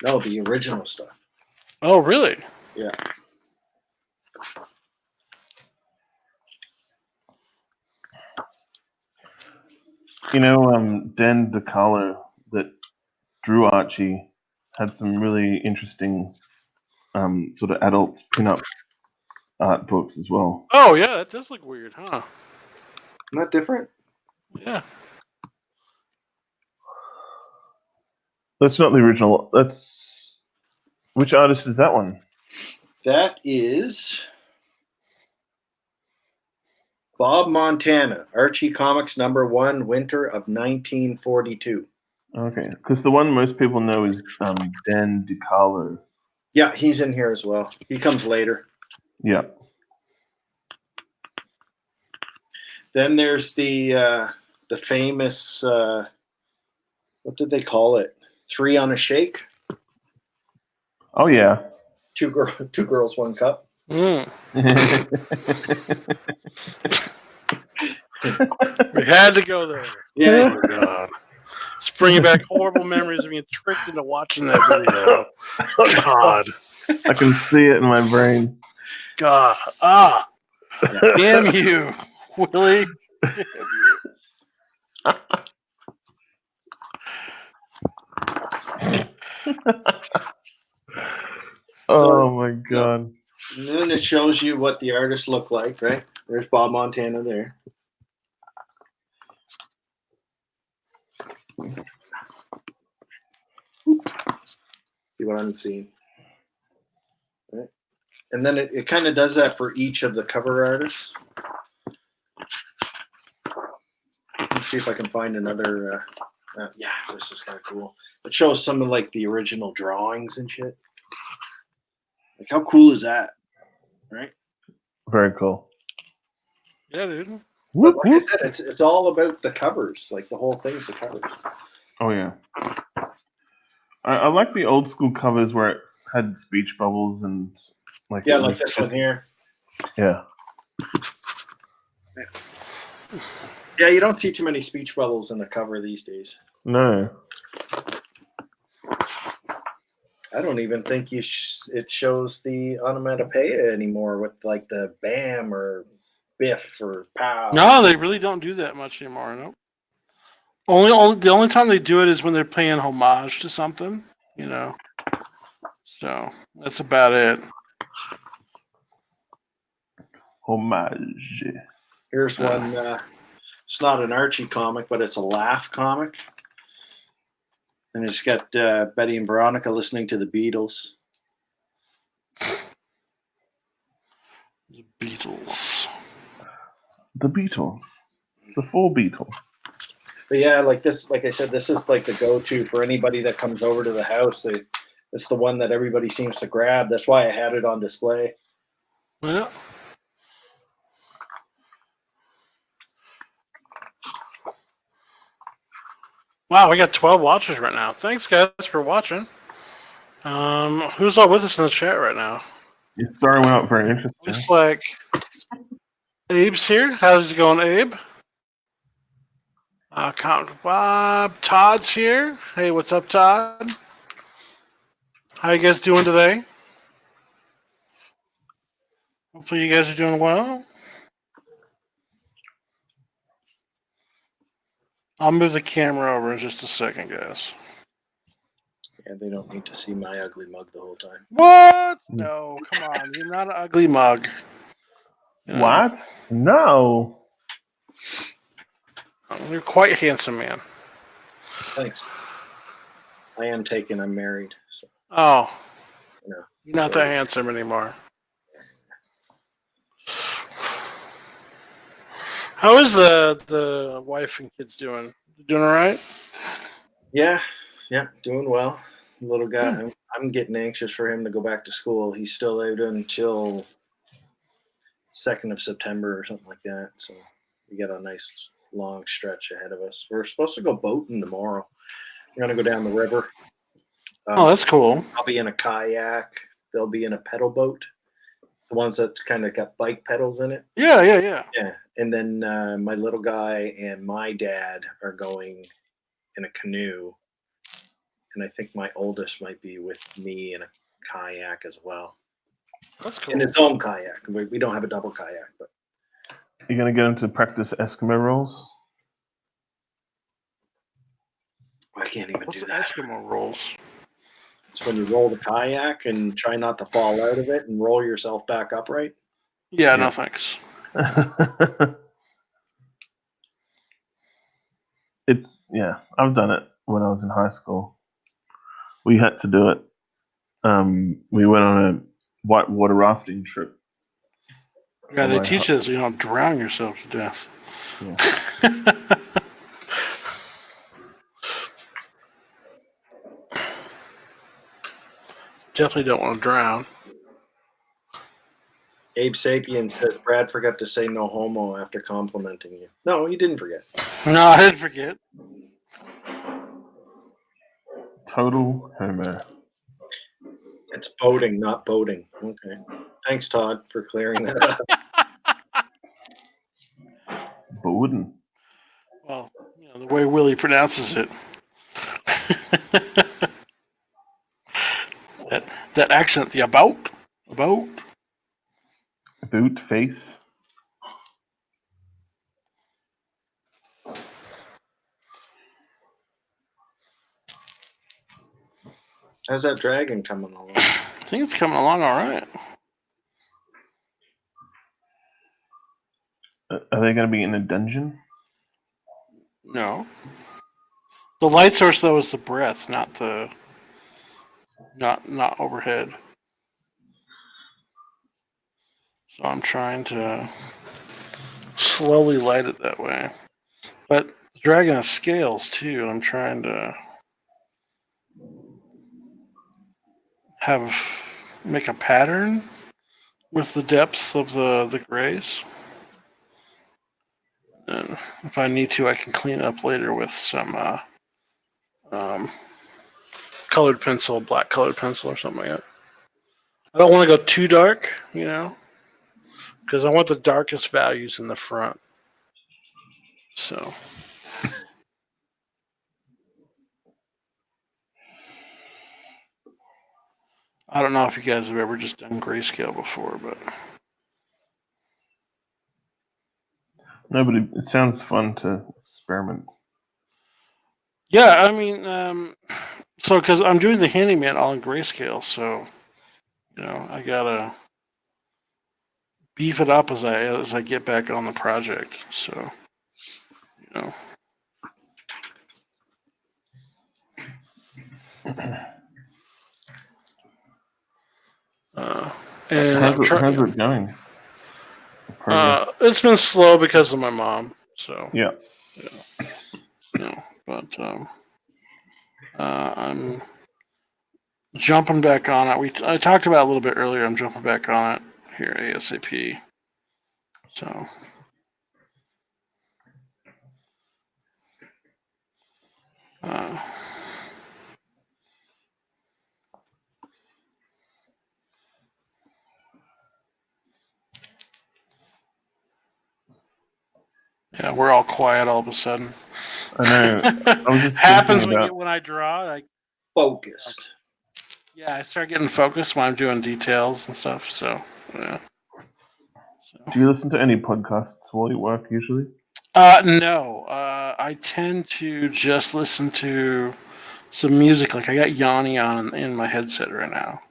No, the original stuff. Oh, really? Yeah. You know, Dan DeCarlo that drew Archie had some really interesting sort of adult pin-up art books as well. Oh, yeah, that does look weird, huh? Isn't that different? Yeah. That's not the original. That's which artist is that one? That is Bob Montana, Archie Comics #1, winter of 1942. Okay, because the one most people know is Dan DeCarlo. Yeah, he's in here as well. He comes later. Yeah. Then there's the famous what did they call it? 3 on a Shake. Oh yeah. Two girls, 1 cup. Mm. We had to go there. Yeah. Oh, God. It's bringing back horrible memories of being tricked into watching that video. God. I can see it in my brain. God. Ah. Damn you, Willie. Damn you. Oh my god. And then it shows you what the artists look like, right? There's Bob Montana there. See what I'm seeing? Right. And then it kind of does that for each of the cover artists. Let's see if I can find another. Yeah, this is kind of cool. It shows some of like the original drawings and shit. Like, how cool is that? Right? Very cool. Yeah, dude. Whoop, But like I whoop. said, it's all about the covers. Like the whole thing's the covers. Oh yeah. I like the old school covers where it had speech bubbles and like Yeah, it like was this one here. Yeah. Yeah, you don't see too many speech bubbles in the cover these days. No. I don't even think it shows the onomatopoeia anymore with like the bam or biff or pow. No, they really don't do that much anymore. No. Only the only time they do it is when they're paying homage to something, you know. So that's about it. Homage. Here's one. It's not an Archie comic, but it's a laugh comic. And it's got Betty and Veronica listening to the Beatles. The Beatles. The Beatles. The 4 Beatles. But yeah, like this, like I said, this is like the go-to for anybody that comes over to the house. It's the one that everybody seems to grab. That's why I had it on display. Yeah. Wow, we got 12 watchers right now. Thanks, guys, for watching. Who's all with us in the chat right now? Your story went up very interesting. Looks like Abe's here. How's it going, Abe? Todd's here. Hey, what's up, Todd? How you guys doing today? Hopefully you guys are doing well. I'll move the camera over in just a second, guys. Yeah, they don't need to see my ugly mug the whole time. What? No, come on. You're not an ugly mug. You know, What? No. you're quite handsome, man. Thanks. I am taken. I'm married. So, Oh, you know, you're not that handsome anymore. How is the wife and kids doing? Doing all right? yeah, doing well. Little guy, I'm getting anxious for him to go back to school. He's still out until 2nd of September or something like that. So we got a nice long stretch ahead of us. We're supposed to go boating tomorrow. We're gonna go down the river. Oh, that's cool. I'll be in a kayak. They'll be in a pedal boat. The ones that kind of got bike pedals in it. Yeah. Yeah. And then my little guy and my dad are going in a canoe. And I think my oldest might be with me in a kayak as well. That's cool. In his own kayak. We don't have a double kayak, but You're gonna get him to practice Eskimo rolls. I can't even What's do the that. Eskimo rolls? It's when you roll the kayak and try not to fall out of it and roll yourself back upright. Yeah, no thanks. I've done it when I was in high school. We had to do it. We went on a whitewater rafting trip. Yeah, they my teach us you don't drown yourself to death. Yeah. Definitely don't want to drown. Abe Sapien says Brad forgot to say no homo after complimenting you. No, he didn't forget. No, I didn't forget. Total homo. It's boating, not boating. Okay. Thanks, Todd, for clearing that up. But wouldn't. Well, the way Willie pronounces it. that accent, the about. Boot face. How's that dragon coming along? I think it's coming along all right. Are they going to be in a dungeon? No. The light source though is the breath, not the not overhead. So I'm trying to slowly light it that way. But the dragon has scales too, and I'm trying to make a pattern with the depths of the grays. And if I need to, I can clean up later with some colored pencil, black colored pencil or something like that. I don't want to go too dark, because I want the darkest values in the front. So I don't know if you guys have ever just done grayscale before, but No, but it sounds fun to experiment. yeah, I mean, so because I'm doing the handyman all in grayscale, so I gotta beef it up as I get back on the project. So and how's it going? It's been slow because of my mom. So yeah. But I'm jumping back on it. I talked about it a little bit earlier. I'm jumping back on it here ASAP. So yeah, we're all quiet all of a sudden. I know. I was just happens when I draw. Like focused. Yeah, I start getting focused when I'm doing details and stuff. So yeah. Do you listen to any podcasts while you work usually? No. I tend to just listen to some music. Like I got Yanni on in my headset right now.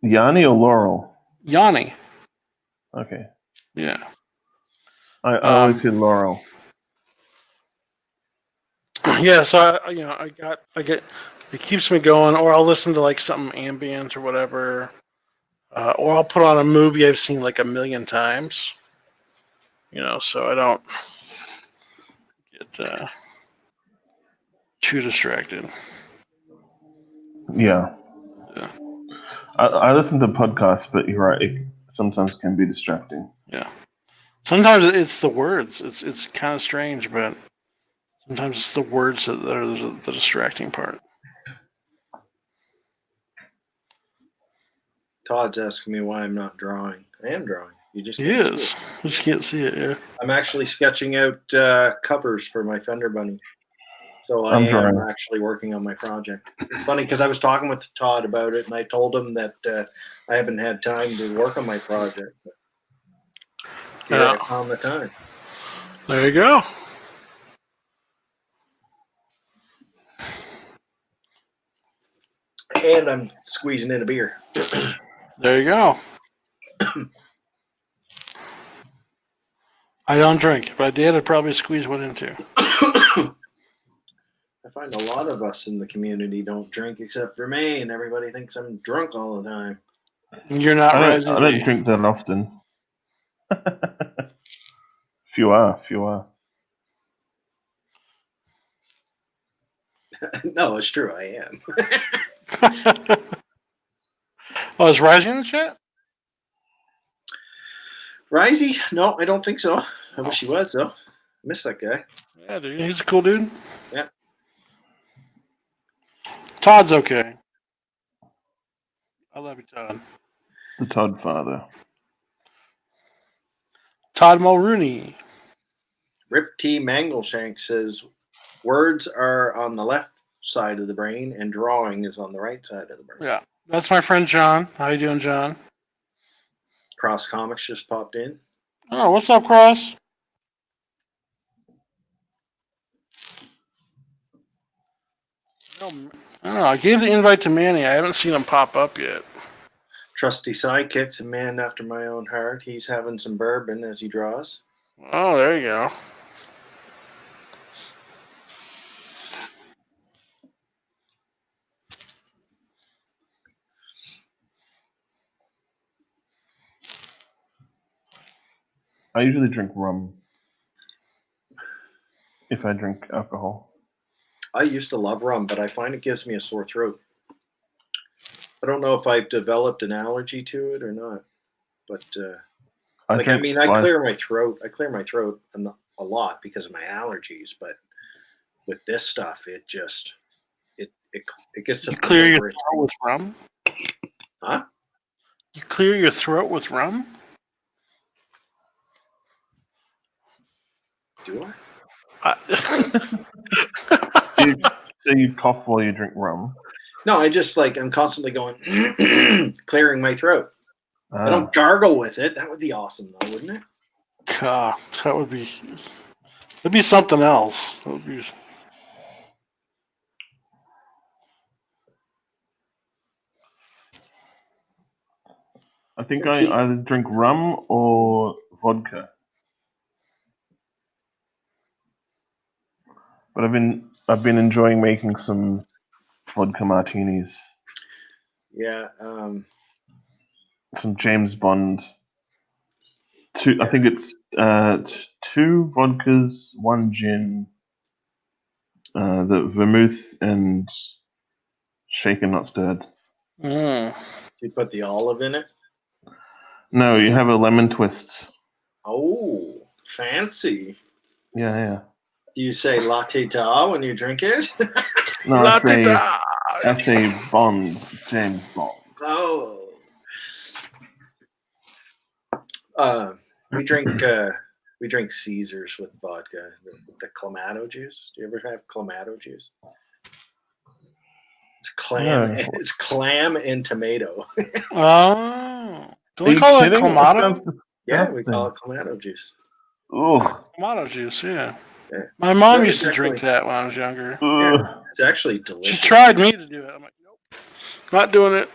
Yanni or Laurel? Yanni. Okay. Yeah. I always hear Laurel. Yeah. So I get. It keeps me going, or I'll listen to like something ambient or whatever, or I'll put on a movie I've seen like a million times. So I don't get too distracted. Yeah. Yeah. I listen to podcasts, but you're right. It sometimes can be distracting. Yeah. Sometimes it's the words. It's kind of strange, but sometimes it's the words that are the distracting part. Todd's asking me why I'm not drawing. I am drawing. You just He can't see is. it. You just can't see it. Yeah. I'm actually sketching out covers for my fender bunny. So I I'm am drawing. actually working on my project. It's funny because I was talking with Todd about it, and I told him that I haven't had time to work on my project. But here I found the time. There you go. And I'm squeezing in a beer. There you go. I don't drink. If I did, I'd probably squeeze one in too. I find a lot of us in the community don't drink except for me, and everybody thinks I'm drunk all the time. You're not I rising. don't drink that often. Few are. No, it's true. I am. Oh, is Rising in the chat? Risey? No, I don't think so. I wish he was, though. I miss that guy. Yeah, dude. He's a cool dude. Yeah. Todd's okay. I love you, Todd. The Todd father. Todd Mulrooney. Rip T. Mangleshank says words are on the left side of the brain and drawing is on the right side of the brain. Yeah. That's my friend John. How you doing, John? Cross Comics just popped in. Oh, what's up, Cross? I don't know. I gave the invite to Manny. I haven't seen him pop up yet. Trusty Sidekick's a man after my own heart. He's having some bourbon as he draws. Oh, there you go. I usually drink rum if I drink alcohol. I used to love rum, but I find it gives me a sore throat. I don't know if I've developed an allergy to it or not, but I clear my throat. I clear my throat a lot because of my allergies, but with this stuff, it just it gets to You clear your throat with rum? Huh? You clear your throat with rum? Do I? So you cough while you drink rum? No, I just I'm constantly going clearing my throat. I don't gargle with it. That would be awesome, though, wouldn't it? That would be. That'd be something else. That would be. I think I either drink rum or vodka. But I've been enjoying making some vodka martinis. Yeah. Some James Bond. I think it's 2 vodkas, 1 gin, the vermouth and shaken not stirred. You put the olive in it? No, you have a lemon twist. Oh, fancy. Yeah. Do you say latte da when you drink it? No, I say Bond, James Bond. Oh. We drink Caesars with vodka, the Clamato juice. Do you ever have Clamato juice? It's clam. No. It's clam and tomato. Oh. Do Are we you call it kidding? Clamato? Yeah, we call it Clamato juice. Ugh. Tomato juice, yeah. Yeah. My mom No, used it's to drink actually- that when I was younger. Ugh. It's actually She delicious. tried me to do it. I'm like, nope, not doing it.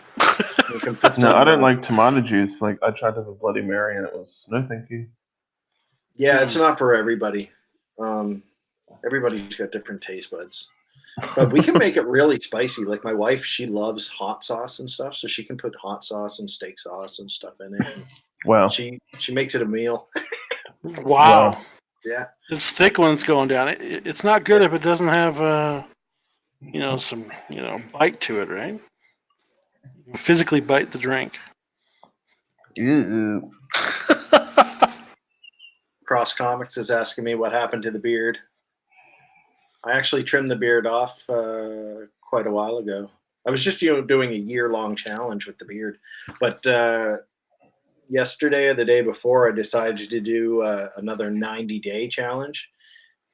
You can put No, some, I don't like tomato juice. Like I tried to have a Bloody Mary and it was no, thank you. Yeah, it's not for everybody. Everybody's got different taste buds. But we can make it really spicy. Like my wife, she loves hot sauce and stuff, so she can put hot sauce and steak sauce and stuff in it. Wow. She makes it a meal. Wow. Yeah. It's thick when it's going down. It's not good if it doesn't have, some, bite to it, right? Physically bite the drink. Ew. Cross Comics is asking me what happened to the beard. I actually trimmed the beard off quite a while ago. I was just doing a year-long challenge with the beard, but yesterday or the day before, I decided to do another 90-day challenge,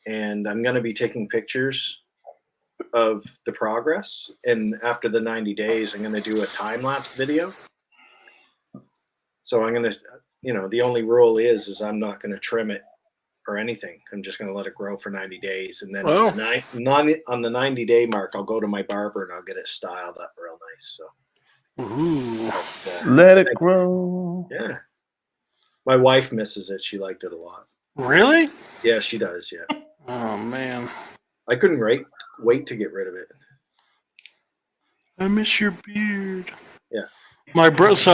and I'm going to be taking pictures of the progress. And after the 90 days, I'm going to do a time-lapse video. So I'm going to, the only rule is I'm not going to trim it or anything. I'm just going to let it grow for 90 days. And then on the 90-day mark, I'll go to my barber and I'll get it styled up real nice. So Let it grow. yeah. My wife misses it. She liked it a lot. Really? Yeah, she does. Yeah. Oh man, I couldn't wait to get rid of it. I miss your beard. Yeah. My brother's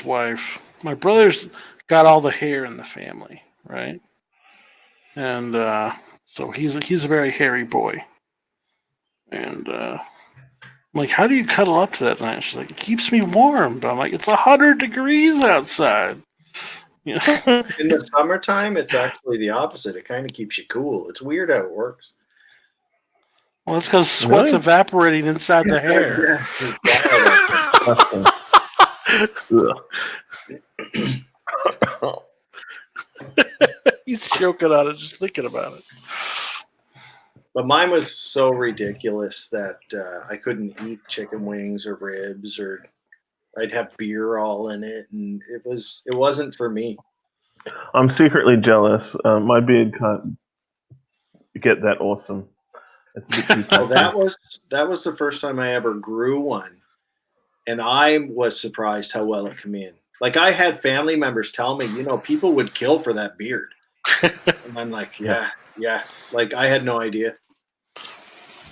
wife. My brother's got all the hair in the family, right? And so he's a very hairy boy. And I'm like, how do you cuddle up to that night? She's like, it keeps me warm. But I'm like, it's 100 degrees outside. In the summertime, it's actually the opposite. It kind of keeps you cool. It's weird how it works. Well, it's because sweat's Really? evaporating inside the hair. He's choking on it just thinking about it. But mine was so ridiculous that I couldn't eat chicken wings or ribs, or I'd have beer all in it, and it wasn't for me. I'm secretly jealous. My beard can't get that awesome. It's a bit too Well, tough. that was the first time I ever grew one, and I was surprised how well it came in. Like I had family members tell me, people would kill for that beard, and I'm like, yeah. Like I had no idea.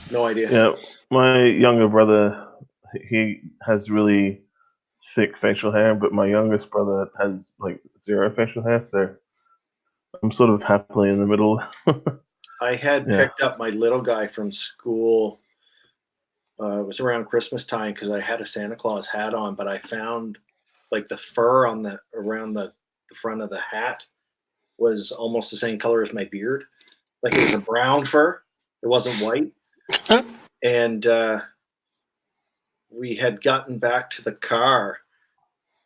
No idea. Yeah, my younger brother, he has really thick facial hair, but my youngest brother has like zero facial hair, so I'm sort of happily in the middle. I had picked up my little guy from school. It was around Christmas time because I had a Santa Claus hat on, but I found like the fur around the front of the hat was almost the same color as my beard. Like it was a brown fur. It wasn't white. And we had gotten back to the car,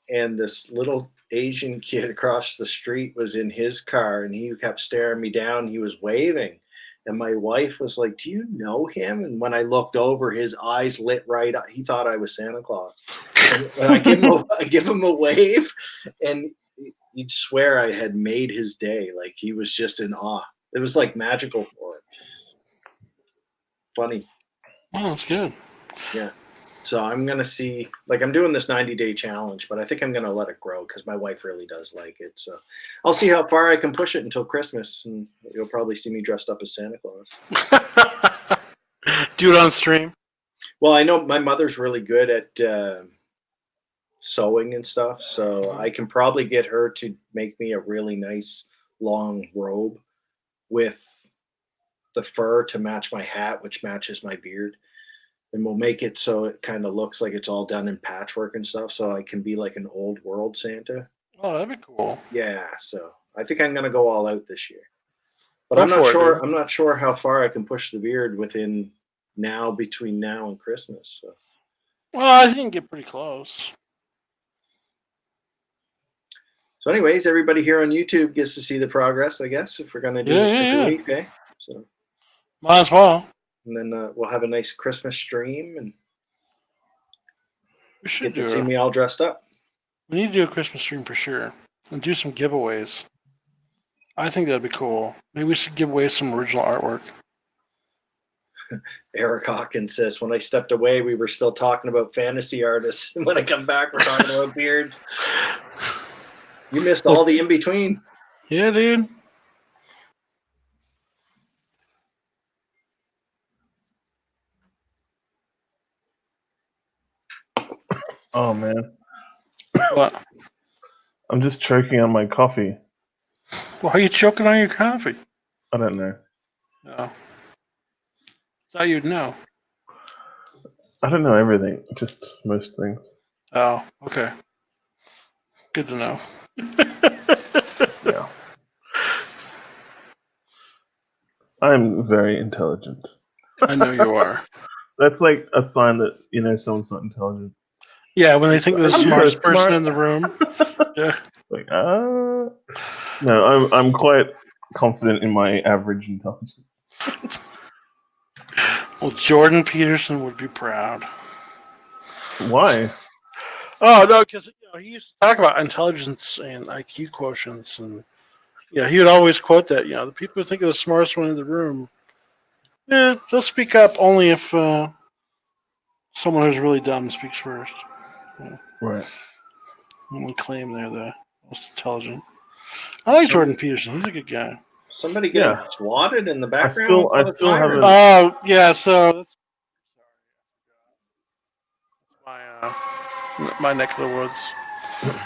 and this little Asian kid across the street was in his car, and he kept staring me down. He was waving. And my wife was like, "Do you know him?" And when I looked over, his eyes lit right up. He thought I was Santa Claus. And I give him a wave, and you'd swear I had made his day. Like he was just in awe. It was like magical for him. Funny. Oh, that's good. Yeah. So I'm going to see, like I'm doing this 90-day challenge, but I think I'm going to let it grow because my wife really does like it. So I'll see how far I can push it until Christmas, and you'll probably see me dressed up as Santa Claus. Do it on stream. Well, I know my mother's really good at sewing and stuff, so I can probably get her to make me a really nice long robe with the fur to match my hat, which matches my beard. And we'll make it so it kind of looks like it's all done in patchwork and stuff, so I can be like an old world Santa. Oh, that'd be cool. Yeah, so I think I'm gonna go all out this year. But Go I'm not for it, sure. dude. I'm not sure how far I can push the beard between now and Christmas. So. Well, I think get pretty close. So, anyways, everybody here on YouTube gets to see the progress, I guess, if we're gonna do it every week, okay? So might as well. And then we'll have a nice Christmas stream and We should get to see me all dressed up. We need to do a Christmas stream for sure, and do some giveaways. I think that'd be cool. Maybe we should give away some original artwork. Eric Hawkins says, when I stepped away, we were still talking about fantasy artists. When I come back, we're talking about beards. You missed all the in-between. Yeah, dude. Oh man, What? I'm just choking on my coffee. Why are you choking on your coffee? I don't know. No. Thought you'd know. I don't know everything, just most things. Oh, okay. Good to know. Yeah. I'm very intelligent. I know you are. That's like a sign that someone's not intelligent. Yeah, when they think they're the I'm smartest so person smart. in the room. Yeah. Like, no, I'm quite confident in my average intelligence. Well, Jordan Peterson would be proud. Why? Oh no, because he used to talk about intelligence and IQ quotients, and he would always quote that. The people who think are the smartest one in the room, they'll speak up only if someone who's really dumb speaks first. Right. And we claim they're the most intelligent. I like Jordan Peterson. He's a good guy. Somebody getting Yeah. swatted in the background. I still haven't. Oh yeah, so that's my neck of the woods.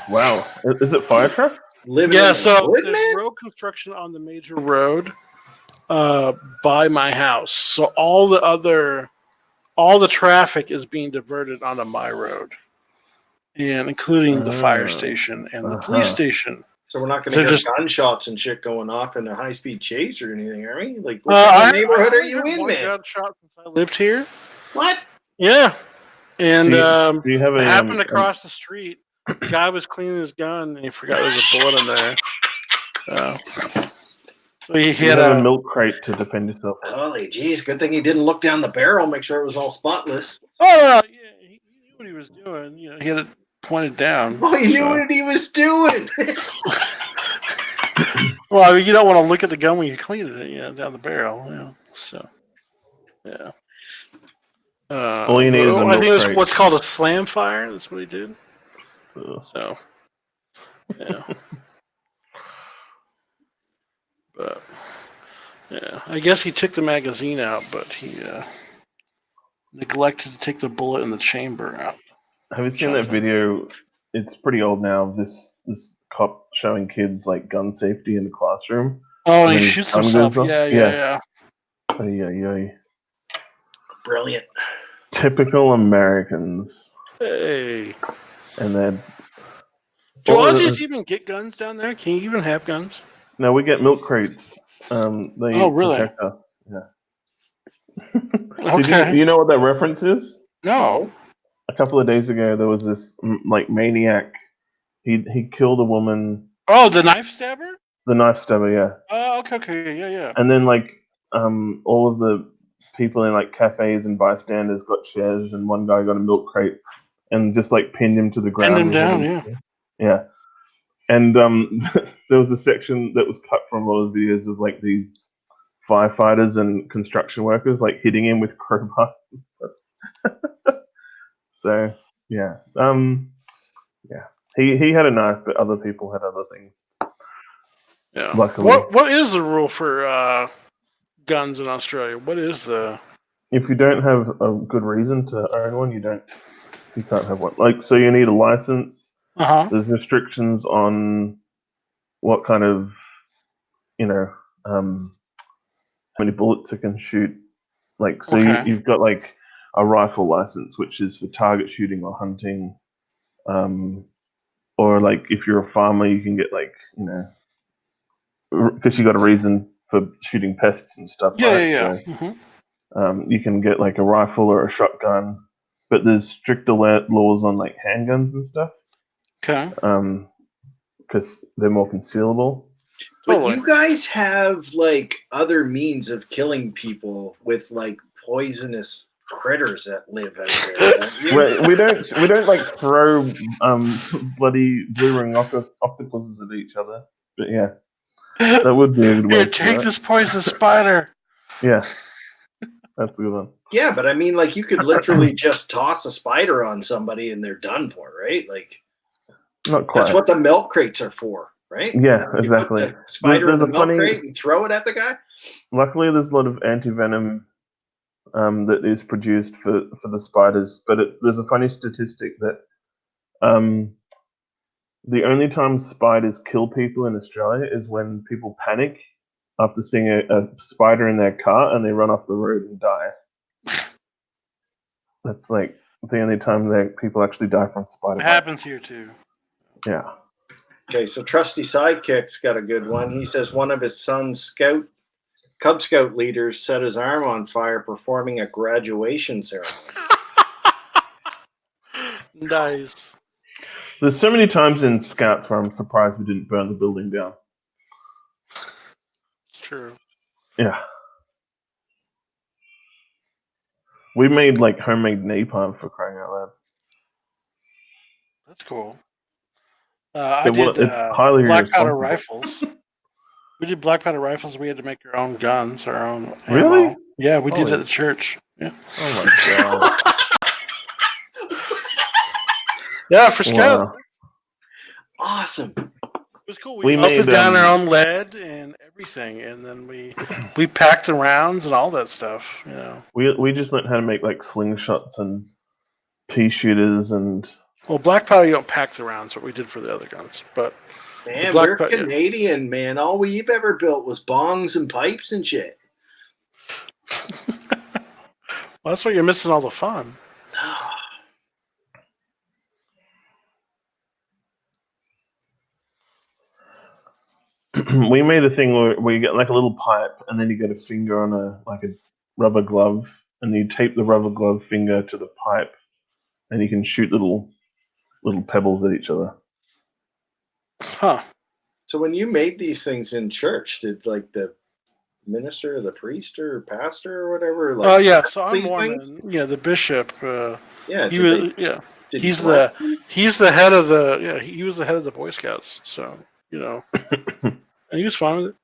Wow. Is it fire truck? Living So wood, there's man? road construction on the major road by my house. So all the traffic is being diverted onto my road, and including the fire station and the police station. So we're not going So to just- get gunshots and shit going off in a high-speed chase or anything, are we? Like, what kind of neighborhood are you in, one man? gunshot since I lived here. What? Yeah, and Do you have it a happened across the street. The guy was cleaning his gun and he forgot there was a bullet in there. So he had a milk crate to defend yourself. Holy jeez, good thing he didn't look down the barrel, make sure it was all spotless. Oh yeah, he knew what he was doing. He had it pointed down. Oh, he knew what he was doing. Well, you don't want to look at the gun when you're cleaning it, down the barrel. So, yeah. All you need is a milk I think it's crate. what's called a slam fire. That's what he did. Ugh. So, yeah. But, yeah. I guess he took the magazine out, but he neglected to take the bullet in the chamber out. Have you seen that video? It's pretty old now. This cop showing kids like gun safety in the classroom. Oh, he shoots himself. Yeah. Ay. Brilliant. Typical Americans. Hey. And then. Do Aussies even get guns down there? Can you even have guns? No, we get milk crates. They really? protect us. Yeah. Okay. Do you know what that reference is? No. A couple of days ago, there was this maniac. He killed a woman. Oh, the knife stabber? The knife stabber, yeah. Oh, okay, yeah. And then all of the people in cafes and bystanders got shares, and one guy got a milk crate and just pinned him to the ground. Pinned him down, yeah. Yeah. And there was a section that was cut from a lot of videos of these firefighters and construction workers hitting him with crowbars and stuff. So yeah, he had a knife, but other people had other things. Yeah. Luckily. What is the rule for guns in Australia? What is the? If you don't have a good reason to own one, you can't have one. So you need a license. There's restrictions on what kind of, how many bullets it can shoot. You've got a rifle license, which is for target shooting or hunting. Or if you're a farmer, you can get because you got a reason for shooting pests and stuff. Yeah. So, you can get a rifle or a shotgun, but there's stricter laws on handguns and stuff. Okay. Because they're more concealable. But you guys have other means of killing people with poisonous critters that live out there. Don't you? We don't throw bloody blue ring octopuses at each other. But yeah. That would be a good way Here, to do take it. this poison spider. Yeah, that's a good one. Yeah, but I mean, like, you could literally just toss a spider on somebody and they're done for, right? Like, Not quite. that's what the milk crates are for, right? Yeah, You exactly. put the spider in There's the a milk funny. crate and throw it at the guy. Luckily, there's a lot of anti-venom that is produced for the spiders, but there's a funny statistic that the only time spiders kill people in Australia is when people panic after seeing a spider in their car and they run off the road and die. That's like the only time that people actually die from spider It bites. happens here too. Yeah. Okay, so Trusty Sidekick's got a good one. He says one of his son's Cub Scout leaders set his arm on fire performing a graduation ceremony. Nice. There's so many times in Scouts where I'm surprised we didn't burn the building down. It's true. Yeah. We made like homemade napalm for crying out loud. That's cool. I did It's highly black powder irresponsible. rifles. We did black powder rifles. We had to make our own guns, our own Really? ammo. Yeah, we did Holy- it at the church. Yeah, Oh my god. yeah, for scouts. Wow. Awesome. It was cool. We We melted made, down our own lead and everything, and then we packed the rounds and all that stuff. You know. We just learned how to make like slingshots and pea shooters and Well, black powder you don't pack the rounds. What we did for the other guns, but Man, black we're yeah. Canadian, man. All we've ever built was bongs and pipes and shit. well, that's why you're missing all the fun. we made a thing where you get like a little pipe and then you get a finger on a rubber glove and you tape the rubber glove finger to the pipe and you can shoot little pebbles at each other. Huh. So when you made these things in church, did like the minister or the priest or pastor or whatever? Like, Oh yeah, so I'm these Mormon. things? Yeah, the bishop. Yeah, He was yeah. did He's he bless the them? he's the head of the yeah. He was the head of the Boy Scouts. So you know, and he was fine with it.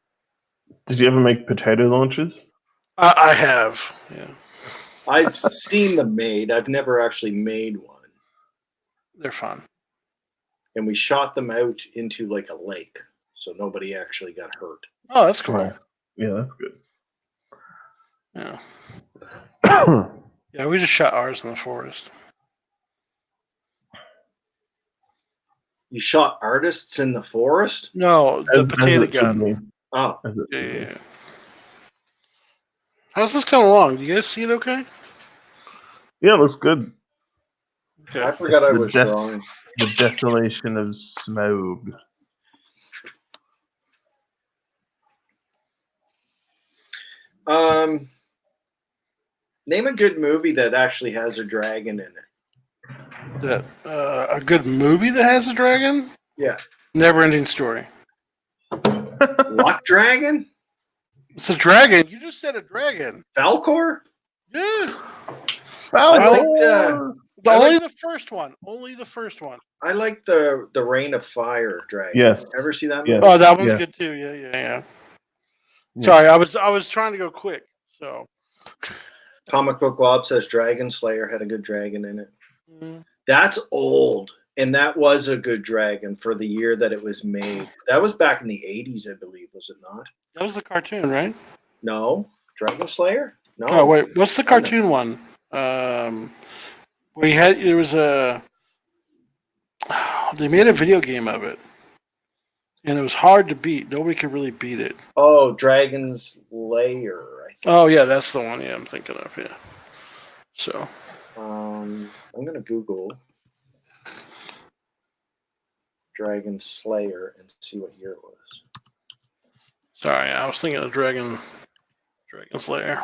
Did you ever make potato launchers? I have. Yeah, I've seen them made. I've never actually made one. they're fun. And we shot them out into like a lake, so nobody actually got hurt. Oh, that's cool. Right. Yeah, that's good. Yeah, yeah. We just shot ours in the forest. You shot artists in the forest? No, the As potato it should gun. be. Oh, As it Yeah, should be. yeah, yeah. How's this coming along? Do you guys see it okay? Yeah, it looks good. I Okay. forgot I The was death- drawing. The desolation of smoke. Name a good movie that actually has a dragon in it. That a good movie that has a dragon? Yeah. Never-ending Story. Luck Dragon? It's a dragon. You just said a dragon. Falcor? Yeah. I liked, Only the first one. Only the first one. I like the Reign of Fire dragon. Yes. Ever see that Yes. movie? Oh, that one's Yeah. good too. Yeah. Yeah. Sorry, I was trying to go quick. So. Comic Book Bob says Dragon Slayer had a good dragon in it. Mm. That's old. And that was a good dragon for the year that it was made. That was back in the 80s, I believe, was it not? That was the cartoon, right? No? Dragon Slayer? No. Oh wait, what's the cartoon one? Where there was a. They made a video game of it, and it was hard to beat. Nobody could really beat it. Oh, Dragon's Lair, I think. Oh yeah, that's the one. Yeah, I'm thinking of. Yeah. So. I'm going to Google Dragon Slayer and see what year it was. Sorry, I was thinking of Dragon Slayer.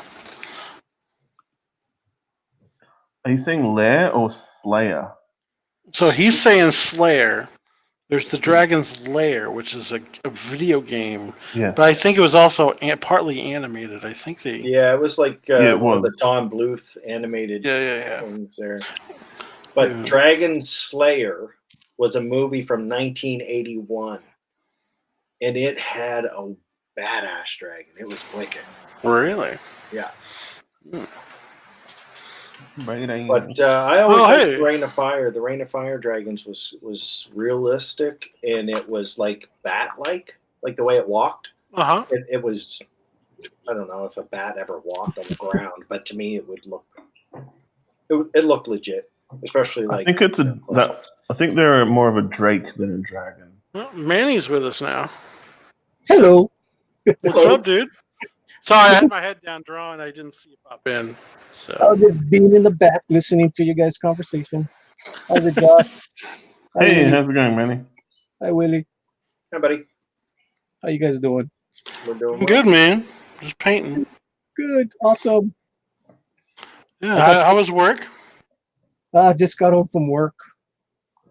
Are you saying lair or slayer? So he's saying Slayer. There's the Dragon's Lair, which is a video game, Yeah. but I think it was also partly animated. I think they. Yeah, it was like Yeah, it one of was. the Don Bluth animated Yeah. things there. But Yeah. Dragon Slayer was a movie from 1981. and it had a badass dragon. It was wicked. Really? Yeah. Right. But I always liked hey. the Rain of Fire. The Rain of Fire dragons was realistic, and it was like bat-like, like the way it walked. Uh-huh. It was, I don't know if a bat ever walked on the ground, but to me it would look, it looked legit, especially I like. think it's I think they're more of a drake than a dragon. Well, Manny's with us now. Hello. What's up, dude? Sorry, I had my head down drawing. I didn't see you pop in. So I'll just being in the back listening to you guys' conversation. How's it, Josh? Hi, Hey, Willy. how's it going, Manny? Hi, Willie. Hi, buddy. How you guys doing? We're doing I'm good, man. Just painting. Good. Awesome. Yeah. How was work? Just got home from work.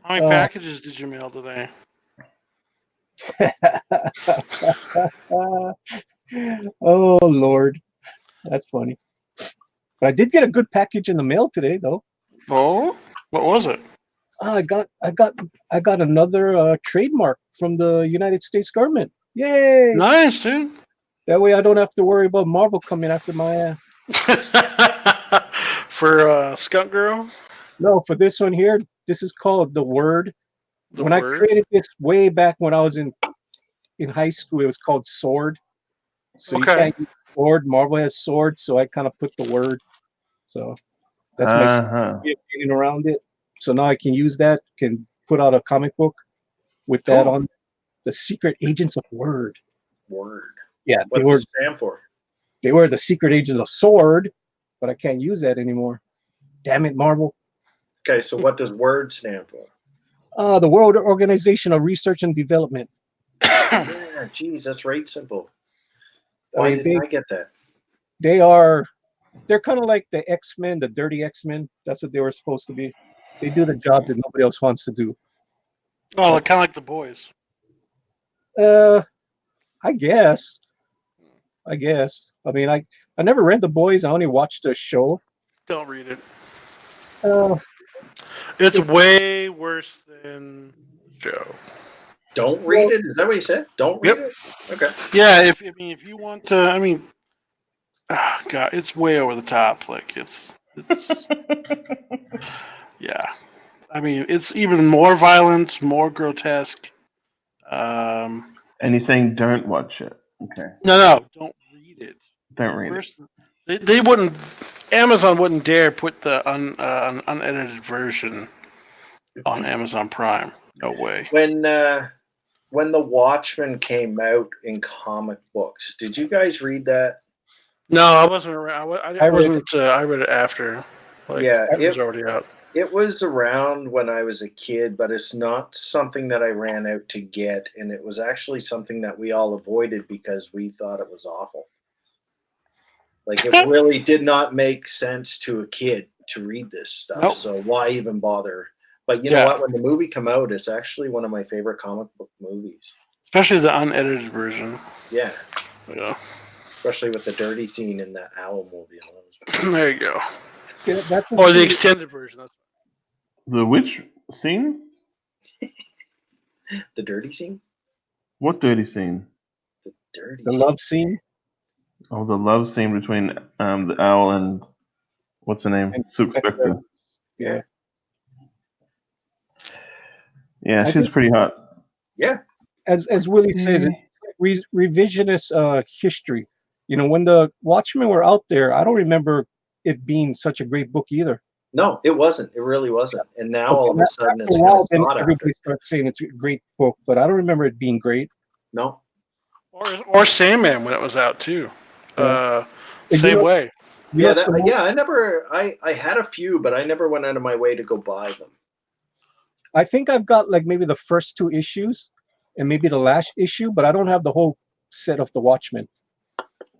How many packages did you mail today? Oh, Lord. That's funny. But I did get a good package in the mail today, though. Oh, what was it? I got another trademark from the United States government. Yay! Nice, dude. That way I don't have to worry about Marvel coming after my ass. For Skunk Girl? No, for this one here, this is called The Word. I created this way back when I was in high school, it was called Sword. So you can't use Sword. Marvel has Sword, so I kind of put The Word. So that's my getting around it. So now I can use that, can put out a comic book with that on. The Secret Agents of Word. Word. Yeah, what does it stand for? They were the Secret Agents of Sword, but I can't use that anymore. Damn it, Marvel. Okay, so what does Word stand for? The World Organization of Research and Development. Yeah, geez, that's right simple. Why didn't I get that? They're kind of like the X-Men, the dirty X-Men. That's what they were supposed to be. They do the job that nobody else wants to do. Oh, kind of like the boys. I guess. I mean, I never read The Boys. I only watched the show. Don't read it. It's way worse than the show. Don't read it? Is that what you said? Don't read it? Okay. Yeah, if you want to, God, it's way over the top. Like it's yeah. It's even more violent, more grotesque. And he's saying don't watch it. Okay. No, don't read it. Don't read it. They wouldn't. Amazon wouldn't dare put the unedited version on Amazon Prime. No way. When The Watchmen came out in comic books, did you guys read that? No, I wasn't around. I wasn't. I read it after. It was already out. It was around when I was a kid, but it's not something that I ran out to get, and it was actually something that we all avoided because we thought it was awful. Like, it really did not make sense to a kid to read this stuff, Nope. So why even bother? But you know what? When the movie came out, it's actually one of my favorite comic book movies. Especially the unedited version. Yeah. Yeah. Especially with the dirty scene in that owl movie. There you go. Yeah, or the extended version. The which scene? The dirty scene? What dirty scene? The love scene? Oh, the love scene between the owl and what's her name? Silk Spectre. Yeah. Yeah, she's pretty hot. Yeah. As Willie says, it's revisionist history. You know, when the Watchmen were out there, I don't remember it being such a great book either. No, it wasn't. It really wasn't. And now all of a sudden it's kind of sought everybody starts saying it's a great book, but I don't remember it being great. No. Or Sandman when it was out too. Same way. Yeah, I had a few, but I never went out of my way to go buy them. I think I've got like maybe the first 2 issues and maybe the last issue, but I don't have the whole set of the Watchmen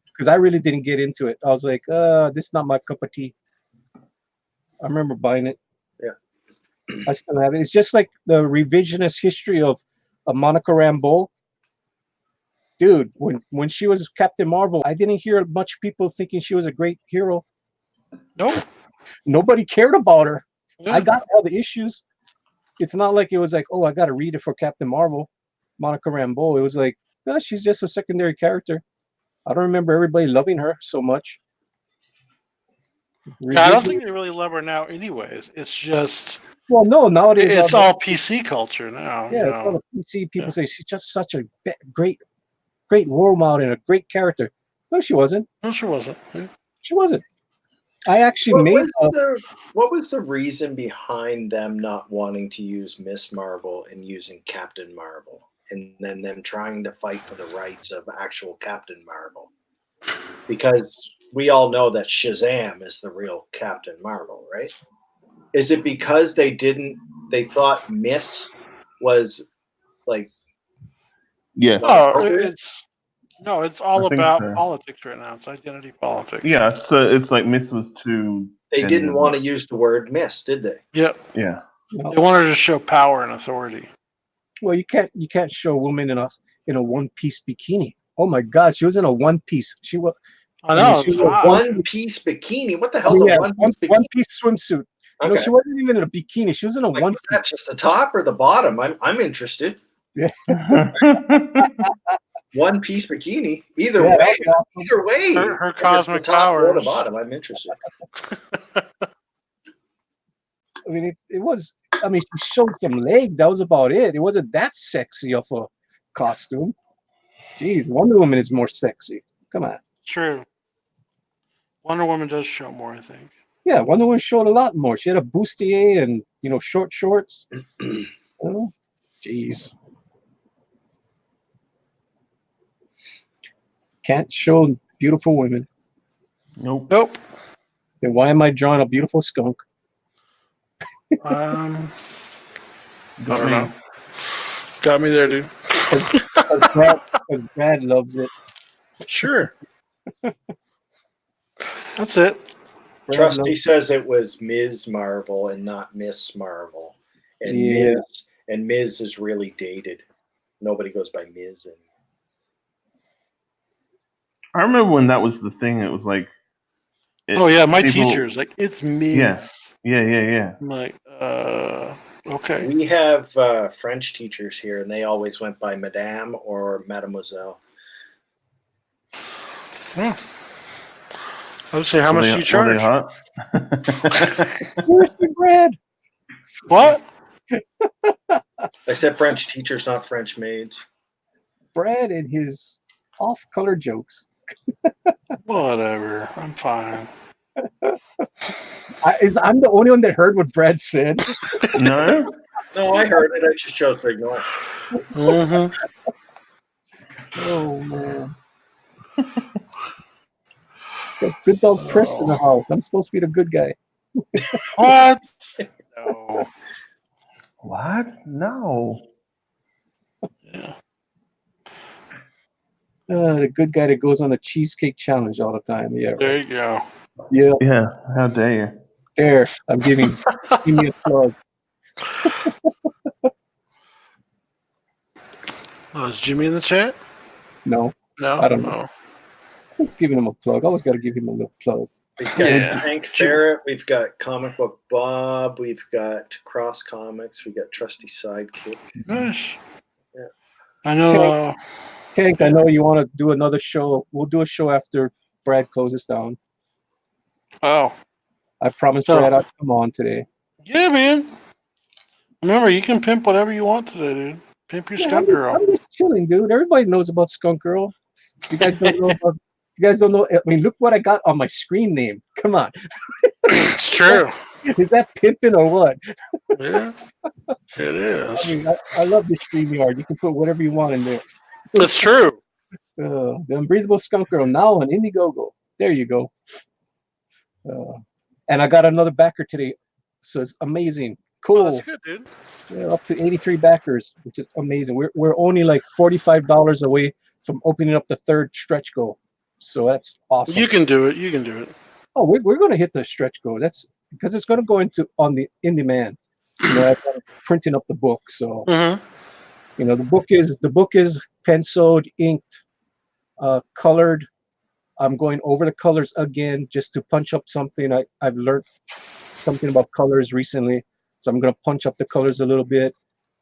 because I really didn't get into it. I was like, this is not my cup of tea. I remember buying it. Yeah. I still have it. It's just like the revisionist history of Monica Rambeau. Dude, when she was Captain Marvel, I didn't hear much people thinking she was a great hero. Nope. Nobody cared about her. Yeah. I got all the issues. It's not like it was like, oh, I got to read it for Captain Marvel, Monica Rambeau. It was like, No, she's just a secondary character. I don't remember everybody loving her so much. Yeah, I don't think they really love her now, anyways. It's just well, no, nowadays it's all PC culture now. Yeah, you it's all know? the PC people say she's just such a great role model and a great character. No, she wasn't. No, she wasn't. Yeah. She wasn't. I actually what was the reason behind them not wanting to use Miss Marvel and using Captain Marvel, and then them trying to fight for the rights of actual Captain Marvel? Because we all know that Shazam is the real Captain Marvel, right? Is it because they thought Miss was like it's all about politics right now. It's identity politics. Yeah, so it's like Miss was too. They didn't want to use the word Miss, did they? Yep. Yeah. They wanted to show power and authority. Well, you can't show a woman in a one-piece bikini. Oh my God, she was in a one-piece. She was. I know. She was a one-piece bikini. What the hell's a one-piece bikini? One-piece swimsuit. Okay. No, she wasn't even in a bikini. She was in a one. Was that just the top or the bottom? I'm interested. Yeah. One-piece bikini. Either way. Her cosmic powers. Or the bottom. I'm interested. I mean, it was. I mean, she showed some leg. That was about it. It wasn't that sexy of a costume. Jeez, Wonder Woman is more sexy. Come on. True. Wonder Woman does show more, I think. Yeah, Wonder Woman showed a lot more. She had a bustier and short shorts. Oh, jeez. Can't show beautiful women. Nope. Then why am I drawing a beautiful skunk? I don't know. Got me there, dude. Because Brad loves it. Sure. That's it. Trusty says it was Ms. Marvel and not Miss Marvel. And Ms. is really dated. Nobody goes by Ms. anymore. I remember when that was the thing. It was like, my teachers like it's Ms. Yeah. I'm like, okay. We have French teachers here, and they always went by Madame or Mademoiselle. I would say, how much do you charge? Where's the bread? What? I said French teachers, not French maids. Brad and his off-color jokes. Whatever. I'm fine. I'm the only one that heard what Brad said. No, I heard it. I just chose to ignore it. Mm-hmm. Oh man. Got good dog Chris in the house. I'm supposed to be the good guy. What? No. What? No. Yeah. The good guy that goes on the cheesecake challenge all the time. Yeah. There you go. Yeah. Yeah. How dare you? There. I'm give me a plug. Is Jimmy in the chat? No. No. I don't know. I'm just giving him a plug. Always got to give him a little plug. We've got Hank Barrett. We've got Comic Book Bob. We've got Cross Comics. We've got Trusty Sidekick. Nice. Yeah. I know. Hank, I know you want to do another show. We'll do a show after Brad closes down. Oh. I promised Brad I'd come on today. Yeah, man. Remember, you can pimp whatever you want today, dude. Pimp your skunk girl. I'm just chilling, dude. Everybody knows about Skunk Girl. You guys don't know about. You guys don't know. I mean, look what I got on my screen name. Come on. It's true. Is that pimping or what? Yeah, it is. I mean, I love the StreamYard. You can put whatever you want in there. That's true. The Unbreathable Skunk Girl now on Indiegogo. There you go. And I got another backer today, so it's amazing. Cool. Oh, that's good, dude. Yeah, up to 83 backers, which is amazing. We're only like $45 away from opening up the third stretch goal, so that's awesome. You can do it. You can do it. Oh, we're going to hit the stretch goal. That's because it's going to go in demand. You know, I'm printing up the book, so you know the book is penciled, inked, colored. I'm going over the colors again just to punch up something. I've learned something about colors recently, so I'm going to punch up the colors a little bit.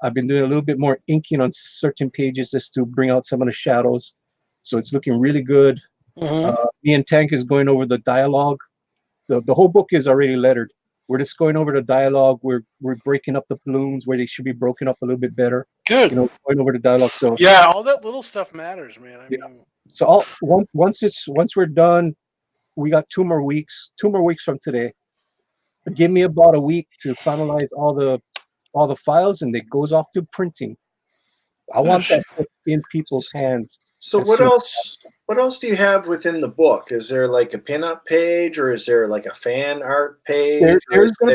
I've been doing a little bit more inking on certain pages just to bring out some of the shadows. So it's looking really good. Me and Tank is going over the dialogue. The whole book is already lettered. We're just going over the dialogue. We're breaking up the balloons where they should be broken up a little bit better. Good. Going over the dialogue. So yeah, all that little stuff matters, man. I mean, so once we're done, we got 2 more weeks. 2 more weeks from today. Give me about a week to finalize all the files, and it goes off to printing. I want that book in people's hands. So what else? What else do you have within the book? Is there like a pinup page, or is there like a fan art page? There's going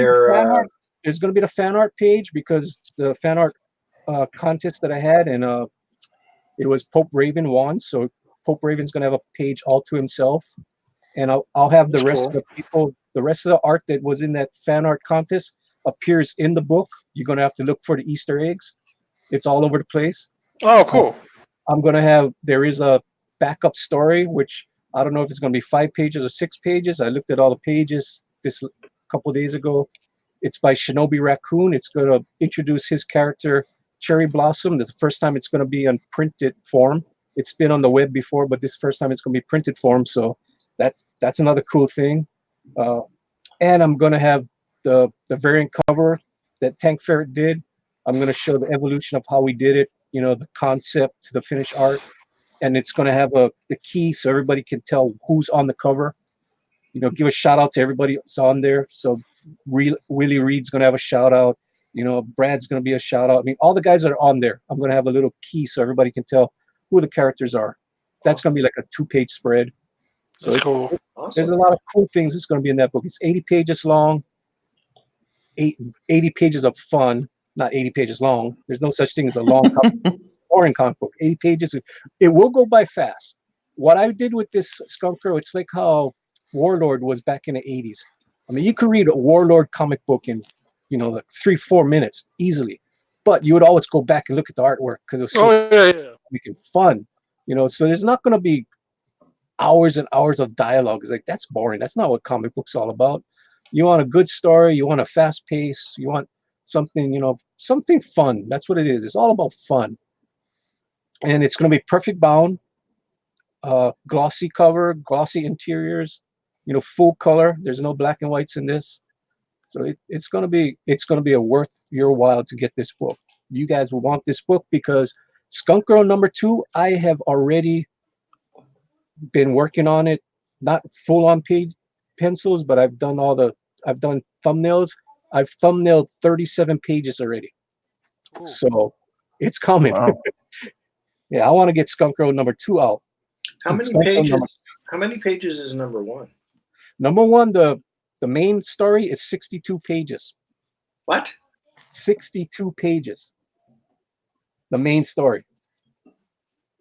to be the fan art page, because the fan art contest that I had, and it was Pope Raven won. So Pope Raven's going to have a page all to himself, and I'll have the rest of the people. The rest of the art that was in that fan art contest appears in the book. You're going to have to look for the Easter eggs. It's all over the place. Oh, cool. I'm going to have, there is a backup story, which I don't know if it's going to be 5 pages or 6 pages. I looked at all the pages this couple of days ago. It's by Shinobi Raccoon. It's going to introduce his character, Cherry Blossom. This is the first time it's going to be on printed form. It's been on the web before, but this first time it's going to be printed form. So that's another cool thing. And I'm going to have the variant cover that Tank Ferret did. I'm going to show the evolution of how we did it, the concept to the finished art. And it's going to have the key so everybody can tell who's on the cover. Give a shout out to everybody that's on there. So Willy Reid's going to have a shout out. Brad's going to be a shout out. I mean, all the guys that are on there, I'm going to have a little key so everybody can tell who the characters are. That's going to be like a 2-page spread. So That's cool. Awesome. There's a lot of cool things that's going to be in that book. It's 80 pages long, 80 pages of fun, not 80 pages long. There's no such thing as a long, boring comic book. 80 pages. It will go by fast. What I did with this Skunk Girl, it's like how Warlord was back in the 80s. I mean, you could read a Warlord comic book in, like 3-4 minutes easily, but you would always go back and look at the artwork because it was so making fun. So there's not going to be hours and hours of dialogue. It's like, that's boring. That's not what comic books all about. You want a good story. You want a fast pace. You want something, something fun. That's what it is. It's all about fun. And it's going to be perfect bound, glossy cover, glossy interiors, full color. There's no black and whites in this. So it's going to be a worth your while to get this book. You guys will want this book because Skunk Girl #2, I have already been working on it, not full on page pencils, but I've done thumbnails. I've thumbnailed 37 pages already. Ooh. So it's coming. Wow. Yeah, I want to get Skunk Girl #2 out. How many pages? How many pages is #1? #1, the main story is 62 pages. What? 62 pages. The main story.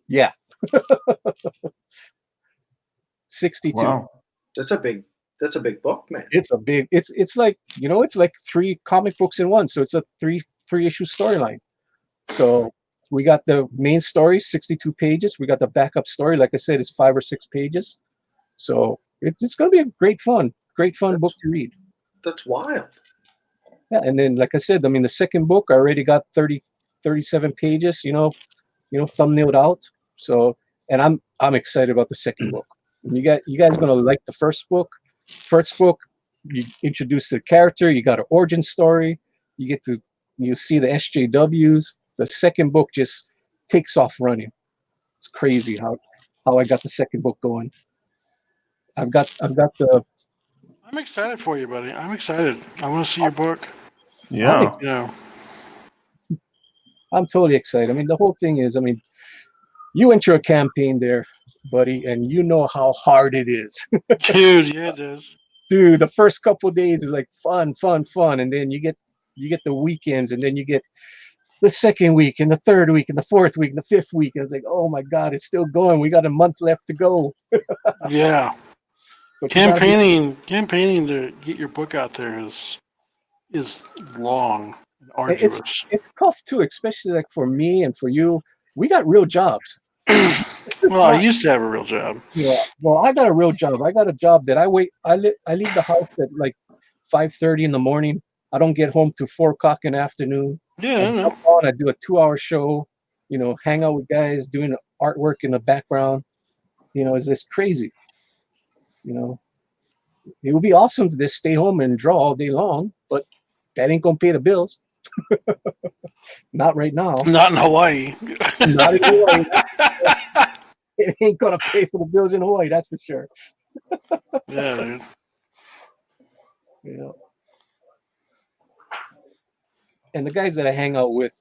Yeah. 62. Wow. That's a big book, man. It's like, it's like 3 comic books in one. So it's a three issue storyline. So we got the main story, 62 pages. We got the backup story, like I said, it's 5 or 6 pages. So it's going to be a great fun book to read. That's wild. Yeah, and then like I said, I mean, the second book I already got 37 pages, thumbnailed out. So, and I'm excited about the second book. And you guys gonna like the first book. First book, you introduce the character, you got an origin story, you see the SJWs. The second book just takes off running. It's crazy how I got the second book going. I've got the. I'm excited for you, buddy. I'm excited. I want to see your book. Yeah. I'm totally excited. I mean, the whole thing is, I mean, you enter a campaign there, buddy, and you know how hard it is. Dude, yeah, it is. Dude, the first couple of days is like fun, and then you get the weekends, and then you get the second week, and the third week, and the fourth week, and the fifth week, and it's like, oh my God, it's still going. We got a month left to go. Yeah. But campaigning to get your book out there is long and arduous. It's tough too, especially like for me and for you. We got real jobs. Well, I used to have a real job. Yeah. Well, I got a real job. I got a job that I leave the house at like 5:30 in the morning. I don't get home till 4 o'clock in the afternoon. Yeah. I jump on, I do a 2-hour show, hang out with guys doing artwork in the background. It's just crazy. It would be awesome to just stay home and draw all day long, but that ain't gonna pay the bills. Not right now. Not in Hawaii. Not in Hawaii. It ain't gonna pay for the bills in Hawaii, that's for sure. Yeah, dude. And the guys that I hang out with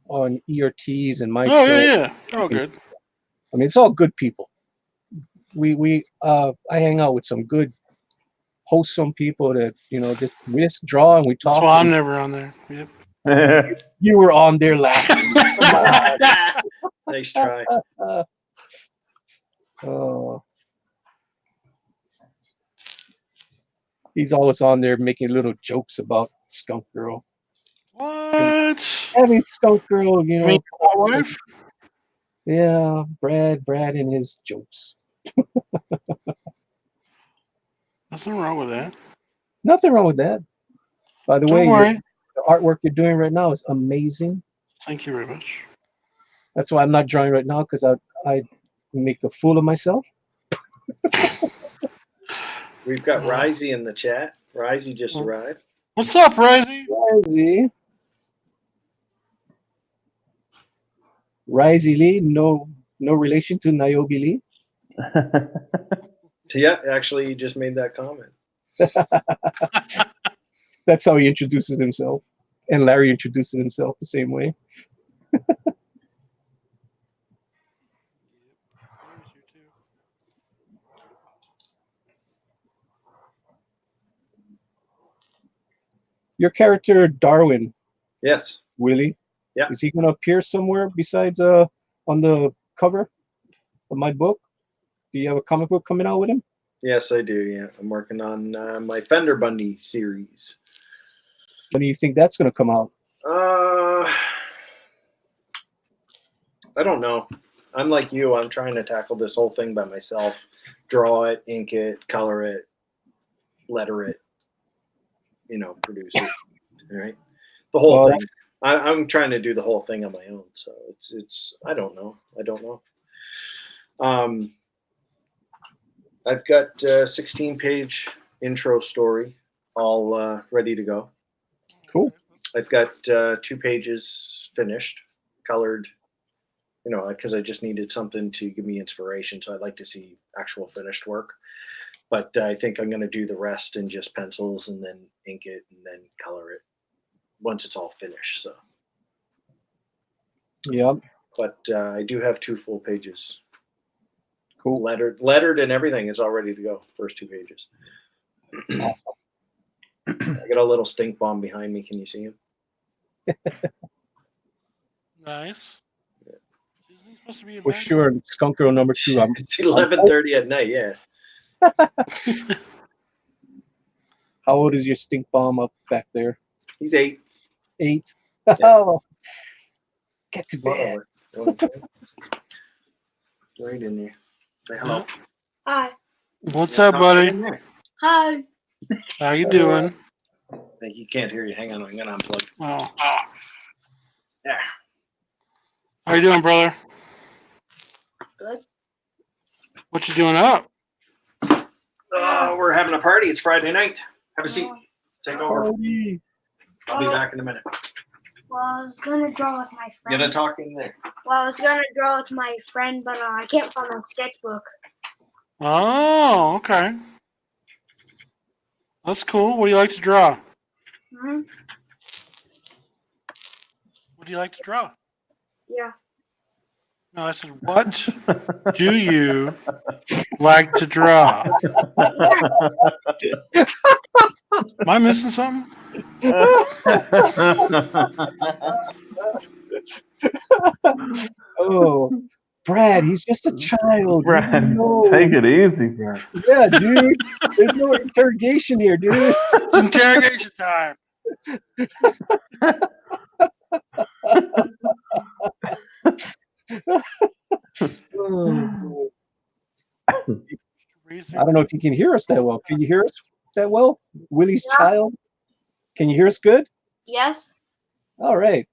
on ERTs and my Oh show, yeah. Oh good. I mean, it's all good people. I hang out with some good, wholesome people that we just draw and we talk. That's why I'm never on there. Yep. You were on there laughing. Nice try. Oh, he's always on there making little jokes about Skunk Girl. What? Having Skunk Girl, You mean my wife? Yeah, Brad and his jokes. Nothing wrong with that. Nothing wrong with that. By the Don't way, worry. the artwork you're doing right now is amazing. Thank you very much. That's why I'm not drawing right now, because I make a fool of myself. We've got Risey in the chat. Risey just arrived. What's up, Risey? Risey Lee, no relation to Niobe Lee. Yeah, actually, he just made that comment. That's how he introduces himself. And Larry introduces himself the same way. Your character, Darwin. Yes. Willie. Yeah. Is he going to appear somewhere besides on the cover of my book? Do you have a comic book coming out with him? Yes, I do. Yeah, I'm working on my Fender Bundy series. When do you think that's going to come out? I don't know. I'm like you. I'm trying to tackle this whole thing by myself. Draw it, ink it, color it, letter it, produce it. Right? The whole thing. I'm trying to do the whole thing on my own. So it's I don't know. I've got a 16-page intro story all ready to go. Cool. I've got 2 pages finished, colored, because I just needed something to give me inspiration. So I'd like to see actual finished work. But I think I'm going to do the rest in just pencils and then ink it and then color it once it's all finished. So. Yeah. But I do have 2 full pages. Cool. Lettered and everything is all ready to go. First 2 pages. Awesome. I got a little stink bomb behind me. Can you see him? Nice. Yeah. Supposed to be For sure. Skunk Girl number 2. It's 11:30 at night. Yeah. How old is your stink bomb up back there? He's 8. 8. Yeah. Oh. Get to bed. Right in there. Say hello. Hi. What's up, buddy? Hi. How you doing? I think he can't hear you. Hang on, I'm gonna unplug. Oh. There. How you doing, brother? Good. What you doing up? We're having a party. It's Friday night. Have a seat. Take over. Party. I'll be back in a minute. Well, I was gonna draw with my friend. Get a talk in there. Well, I was gonna draw with my friend, but I can't find my sketchbook. Oh, okay. That's cool. What do you like to draw? Hmm? What do you like to draw? Yeah. No, I said, what do you like to draw? Am I missing something? Oh, Brad, he's just a child. Brad, take it easy, Brad. Yeah, dude. There's no interrogation here, dude. It's interrogation time. Oh. I don't know if you can hear us that well. Can you hear us that well? Willie's child? Can you hear us good? Yes. All right.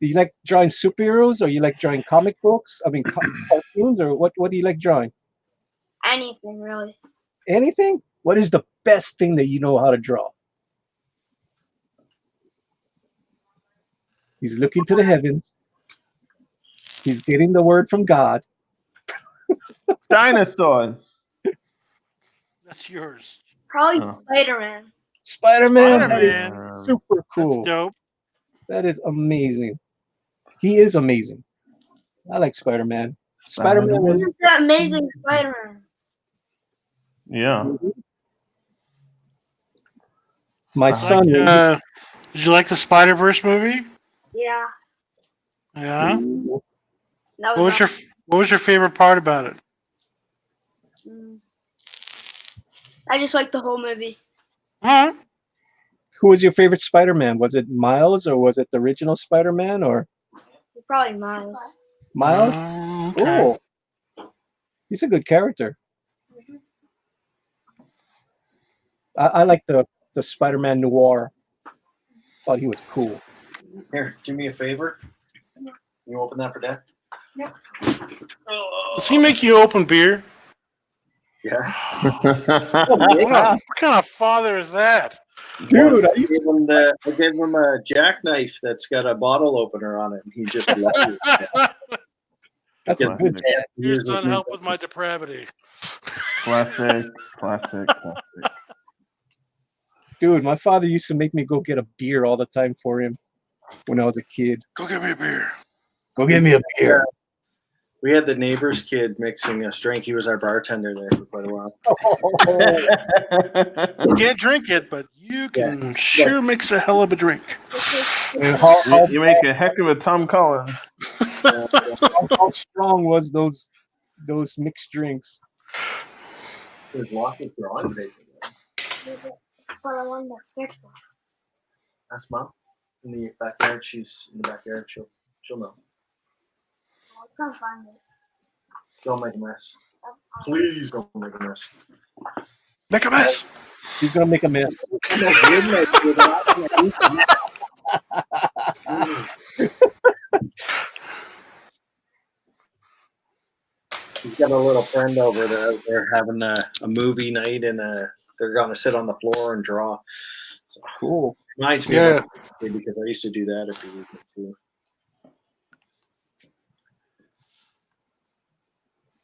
Do you like drawing superheroes, or you like drawing comic books? I mean, cartoons, or what? What do you like drawing? Anything really. Anything? What is the best thing that you know how to draw? He's looking to the heavens. He's getting the word from God. Dinosaurs. That's yours. Probably Oh. Spider-Man. Spider-Man. That is Spider-Man. super cool. That's dope. That is amazing. He is amazing. I like Spider-Man. Spider-Man was. This is the Amazing Spider-Man. Yeah. My son. Did you like the Spider-Verse movie? Yeah. Yeah. That What was your favorite part about it? I just like the whole movie. Huh? Who was your favorite Spider-Man? Was it Miles, or was it the original Spider-Man, or Probably Miles. Miles? Okay. Cool. He's a good character. I like the Spider-Man Noir. Thought he was cool. Here, do me a favor. You open that for Dad? Does he make you open beer? Yeah. What kind of father is that? Dude, I gave him a jackknife that's got a bottle opener on it, and he just loves it. that's a good dad. Your son help with my depravity. Classic. Dude, my father used to make me go get a beer all the time for him when I was a kid. Go get me a beer. Go get me a beer. We had the neighbor's kid mixing us drink. He was our bartender there for quite a while. You can't drink it, but you can sure mix a hell of a drink. You make a heck of a Tom Collins. How strong was those mixed drinks? There's lots of drawing paper there. But I want that sketchbook. That's Mom in the backyard. She's in the backyard. She'll know. I can't find it. Don't make a mess. Please don't make a mess. Make a mess. He's gonna make a mess. He's got a little friend over there. They're having a movie night, and they're gonna sit on the floor and draw. So, Cool. reminds me of because I used to do that every weekend too.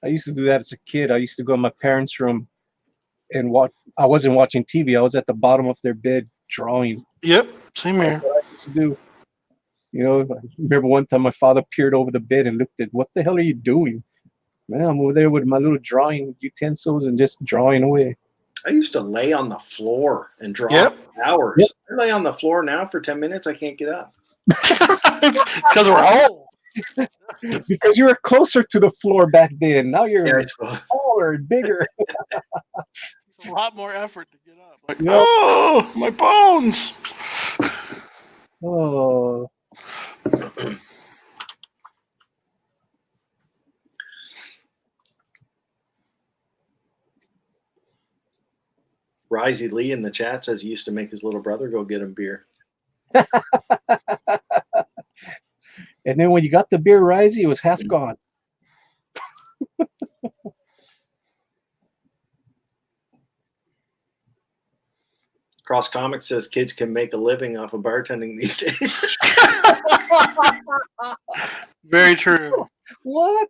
I used to do that as a kid. I used to go in my parents' room and watch. I wasn't watching TV. I was at the bottom of their bed drawing. Yep, same here. That's what I used to do. You know, I remember one time my father peered over the bed and looked at, what the hell are you doing? Man, I'm over there with my little drawing utensils and just drawing away. I used to lay on the floor and draw for hours. Yep. I lay on the floor now for 10 minutes. I can't get up. It's because we're old. Because you were closer to the floor back then. Now you're taller and bigger. It's a lot more effort to get up. Like, oh, my bones. Oh. Risey Lee in the chat says he used to make his little brother go get him beer. And then when you got the beer, Risey, it was half gone. Cross Comics says kids can make a living off of bartending these days. Very true. What?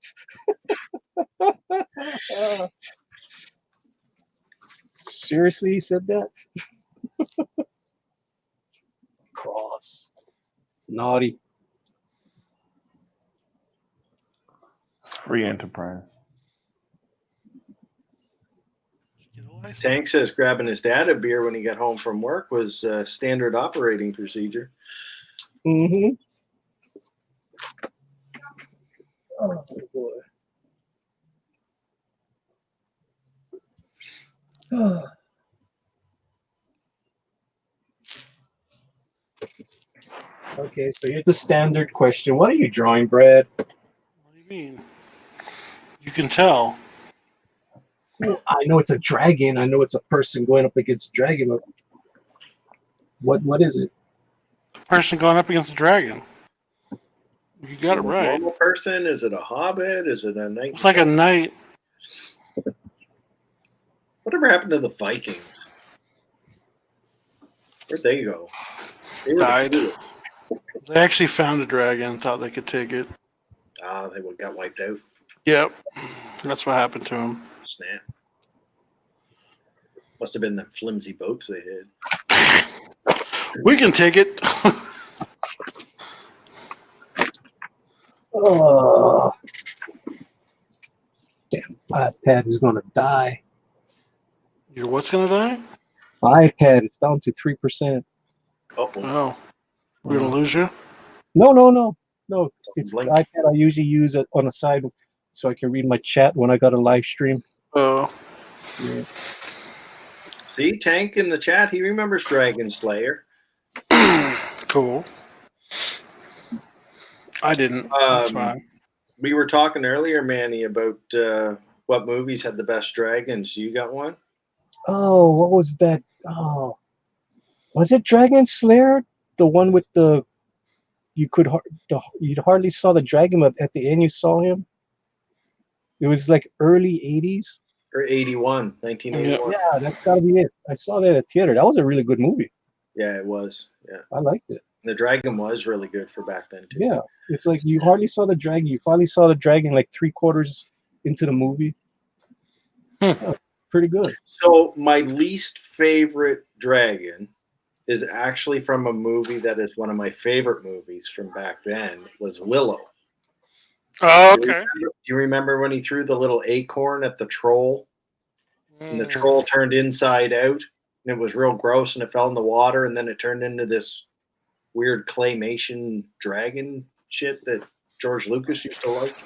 Seriously, he said that? Cross. It's naughty. Free enterprise. Tank says grabbing his dad a beer when he got home from work was standard operating procedure. Mm-hmm. Oh, boy. Okay, so here's the standard question. What are you drawing, Brad? What do you mean? You can tell. Well, I know it's a dragon. I know it's a person going up against a dragon. But what is it? A person going up against a dragon. You got it right. Normal person? Is it a hobbit? Is it a knight? It's like a knight. Whatever happened to the Vikings? Where'd they go? They were Died. the coolest. They actually found a dragon, thought they could take it. They got wiped out. Yep. That's what happened to him. Snap. Must have been the flimsy boats they had. We can take it. Oh, damn! iPad is gonna die. Your what's gonna die? My iPad, it's down to 3%. Oh. We're gonna lose you? No. It's the Blink. iPad I usually use it on the side so I can read my chat when I got a live stream. Oh. Yeah. See, Tank in the chat, he remembers Dragon Slayer. Cool. I didn't. That's fine. We were talking earlier, Manny, about what movies had the best dragons. You got one? Oh, what was that? Oh, was it Dragon Slayer? The one with the you hardly saw the dragon, but at the end you saw him. It was like early 80s. Or 1981. Yeah, that's gotta be it. I saw that at the theater. That was a really good movie. Yeah, it was. Yeah. I liked it. The dragon was really good for back then, too. Yeah, it's like you hardly saw the dragon. You finally saw the dragon like 3/4 into the movie. Yeah, pretty good. So my least favorite dragon is actually from a movie that is one of my favorite movies from back then, was Willow. Oh, okay. Do you remember when he threw the little acorn at the troll? And the troll turned inside out, and it was real gross, and it fell in the water, and then it turned into this weird claymation dragon shit that George Lucas used to like.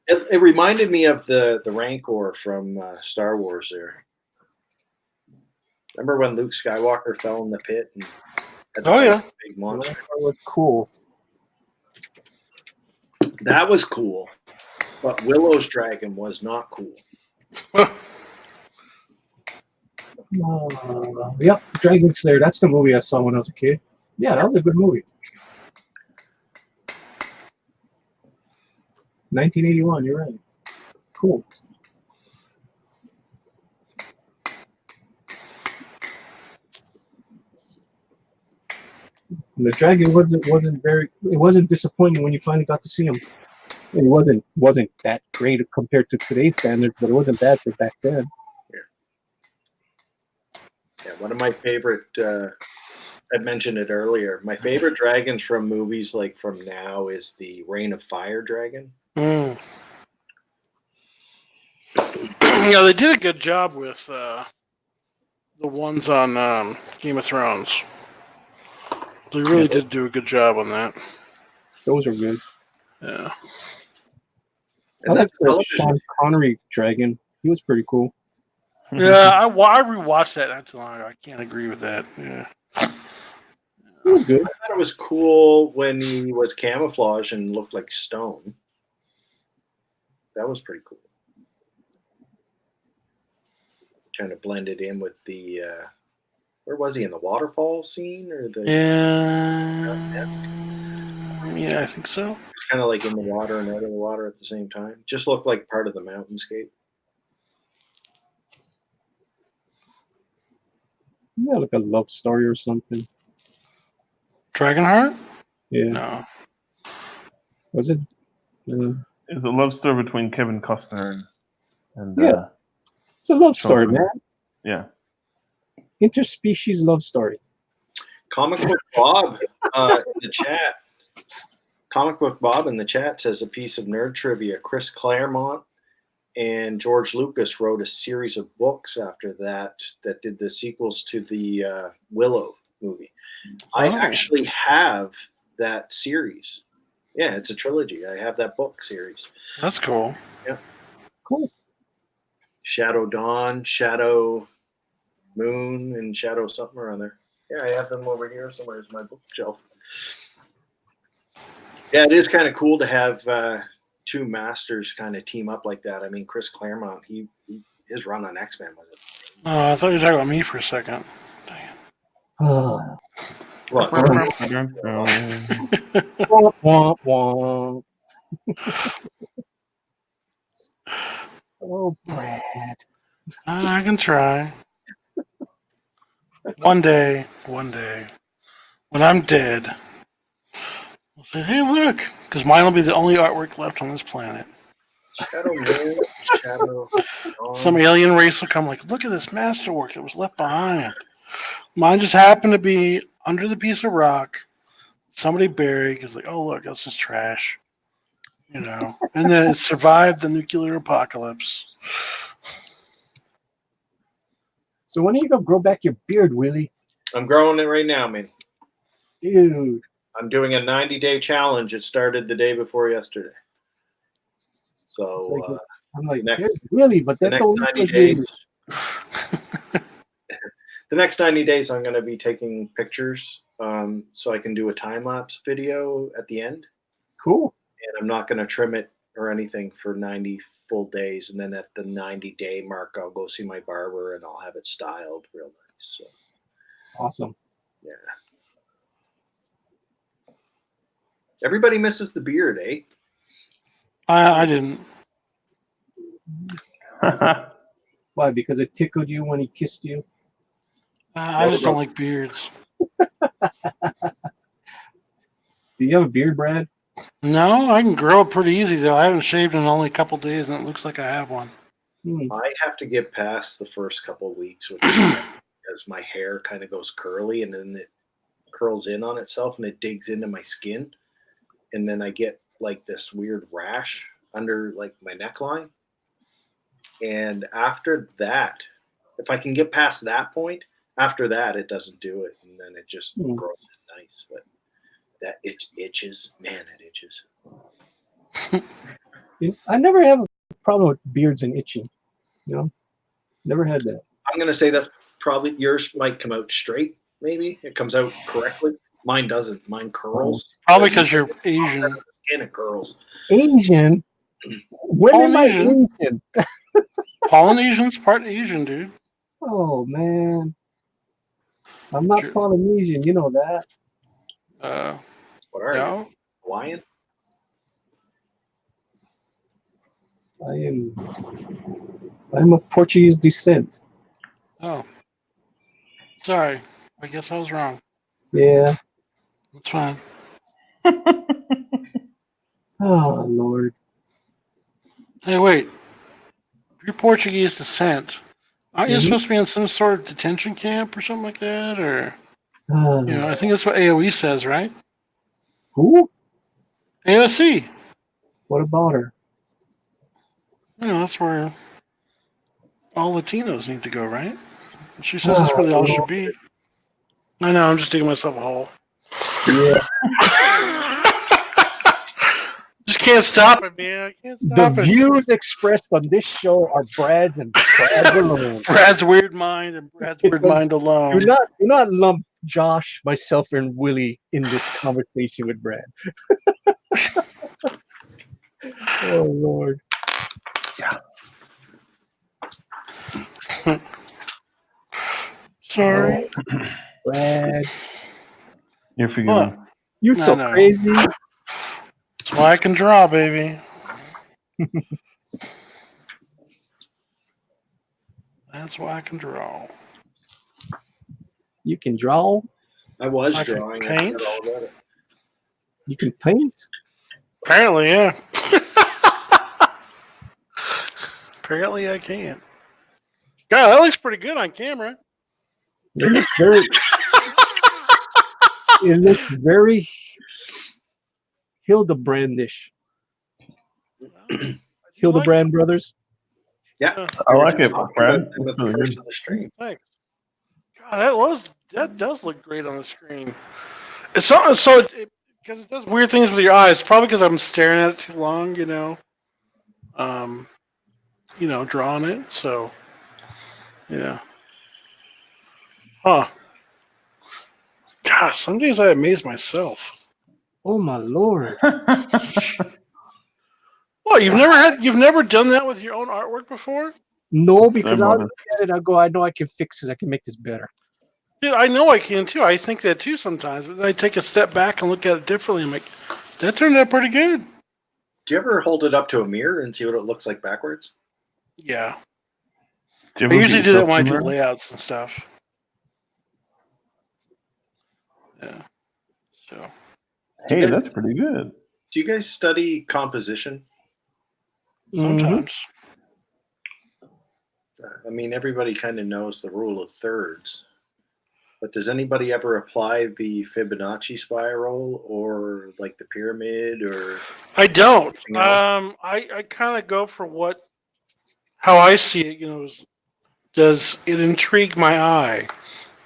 It reminded me of the Rancor from Star Wars there. Remember when Luke Skywalker fell in the pit and had the big monster? That was cool. That was cool, but Willow's dragon was not cool. Yep, Dragon Slayer. That's the movie I saw when I was a kid. Yeah, that was a good movie. 1981. You're right. Cool. And the dragon wasn't disappointing when you finally got to see him. It wasn't that great compared to today's standards, but it wasn't bad for back then. Yeah, one of my favorite. I mentioned it earlier. My favorite dragons from movies like from now is the Reign of Fire dragon. Yeah, they did a good job with the ones on Game of Thrones. They really did do a good job on that. Those are good. Yeah. And I like that the television. Sean Connery dragon. He was pretty cool. Yeah, I rewatched that not too long ago. I can't agree with that. Yeah. He was good. I thought it was cool when he was camouflaged and looked like stone. That was pretty cool. Kind of blended in with the where was he in the waterfall scene or the Yeah, I think so. kind of like in the water and out of the water at the same time. Just looked like part of the mountainscape. Yeah, like a love story or something. Dragonheart? Yeah. No. Was it? It's a love story between Kevin Costner and Yeah. It's a love story, Sean man. yeah. Interspecies love story. Comic Book Bob in the chat. Comic Book Bob in the chat says a piece of nerd trivia. Chris Claremont and George Lucas wrote a series of books after that did the sequels to the Willow movie. I actually have that series. Yeah, it's a trilogy. I have that book series. That's cool. Yeah. Cool. Shadow Dawn, Shadow Moon, and Shadow something around there. Yeah, I have them over here somewhere. It's my bookshelf. Yeah, it is kind of cool to have two masters kind of team up like that. I mean, Chris Claremont, his run on X-Men was it? I thought you were talking about me for a second. Dang it. What? Womp, womp, womp. Oh, Brad. I can try. One day, when I'm dead, I'll say, hey, look, because mine will be the only artwork left on this planet. Shadow Man, Shadow. Some alien race will come like, look at this masterwork that was left behind. Mine just happened to be under the piece of rock. Somebody buried because like, oh look, that's just trash. You know. And then it survived the nuclear apocalypse. So when are you gonna grow back your beard, Willie? I'm growing it right now, man. Dude. I'm doing a 90-day challenge. It started the day before yesterday. So I'm like, next, really, but the that's next 90 days. The next 90 days, I'm going to be taking pictures, so I can do a time lapse video at the end. Cool. And I'm not going to trim it or anything for 90 full days. And then at the 90-day mark, I'll go see my barber and I'll have it styled real nice. So awesome. Yeah. Everybody misses the beard, eh? I didn't. Why? Because it tickled you when he kissed you? I just don't like beards. Do you have a beard, Brad? No, I can grow it pretty easy though. I haven't shaved in only a couple days, and it looks like I have one. I have to get past the first couple of weeks with because my hair kind of goes curly and then it curls in on itself and it digs into my skin, and then I get like this weird rash under like my neckline. And after that, if I can get past that point, after that it doesn't do it, and then it just grows in nice. But that it itches, man, it itches. I never have a problem with beards and itching. You know, never had that. I'm gonna say that's probably yours might come out straight. Maybe it comes out correctly. Mine doesn't. Mine curls. Probably because you're Asian. Skin it curls. Asian. When am I Asian? Polynesian's part Asian, dude. Oh man, I'm not Polynesian. You know that. What are you? Hawaiian? I'm of Portuguese descent. Oh. Sorry. I guess I was wrong. Yeah. That's fine. Oh, Lord. Hey, wait. You're Portuguese descent. Aren't you supposed to be in some sort of detention camp or something like that? Or, you know, I think that's what AOE says, right? Who? AOC. What about her? You know, that's where all Latinos need to go, right? She says that's where they all should be. I know, I'm just digging myself a hole. Yeah. Just can't stop it, man. I can't stop The it. views expressed on this show are Brad's and Brad's alone. Brad's weird mind and Brad's weird mind alone. Do not lump Josh, myself, and Willie in this conversation with Brad. Oh Lord. Yeah. Sorry. Brad. You're forgiven. You're so crazy. That's why I can draw, baby. That's why I can draw. You can draw? I was I drawing. Can paint? I all about it. You can paint? Apparently, yeah. Apparently, I can. God, that looks pretty good on camera. It looks very. It looks very Hildebrandish. Hildebrand Brothers. Yeah, I like it, Brad. The first of the stream. Thanks. God, that does look great on the screen. It's so because it does weird things with your eyes. Probably because I'm staring at it too long, you know. Drawing it. So, yeah. Huh. God, some days I amaze myself. Oh my Lord. What, you've never done that with your own artwork before? No, because I look at it, I go, I know I can fix this. I can make this better. Yeah, I know I can too. I think that too sometimes, but then I take a step back and look at it differently. I'm like, that turned out pretty good. Do you ever hold it up to a mirror and see what it looks like backwards? Yeah. Do you I ever usually get do that yourself when I some do mirror? layouts and stuff. Yeah. So Hey, that's pretty good. Do you guys study composition? sometimes. I mean, everybody kind of knows the rule of thirds, but does anybody ever apply the Fibonacci spiral or like the pyramid or I don't. anything else? I kind of go for how I see it. Does it intrigue my eye?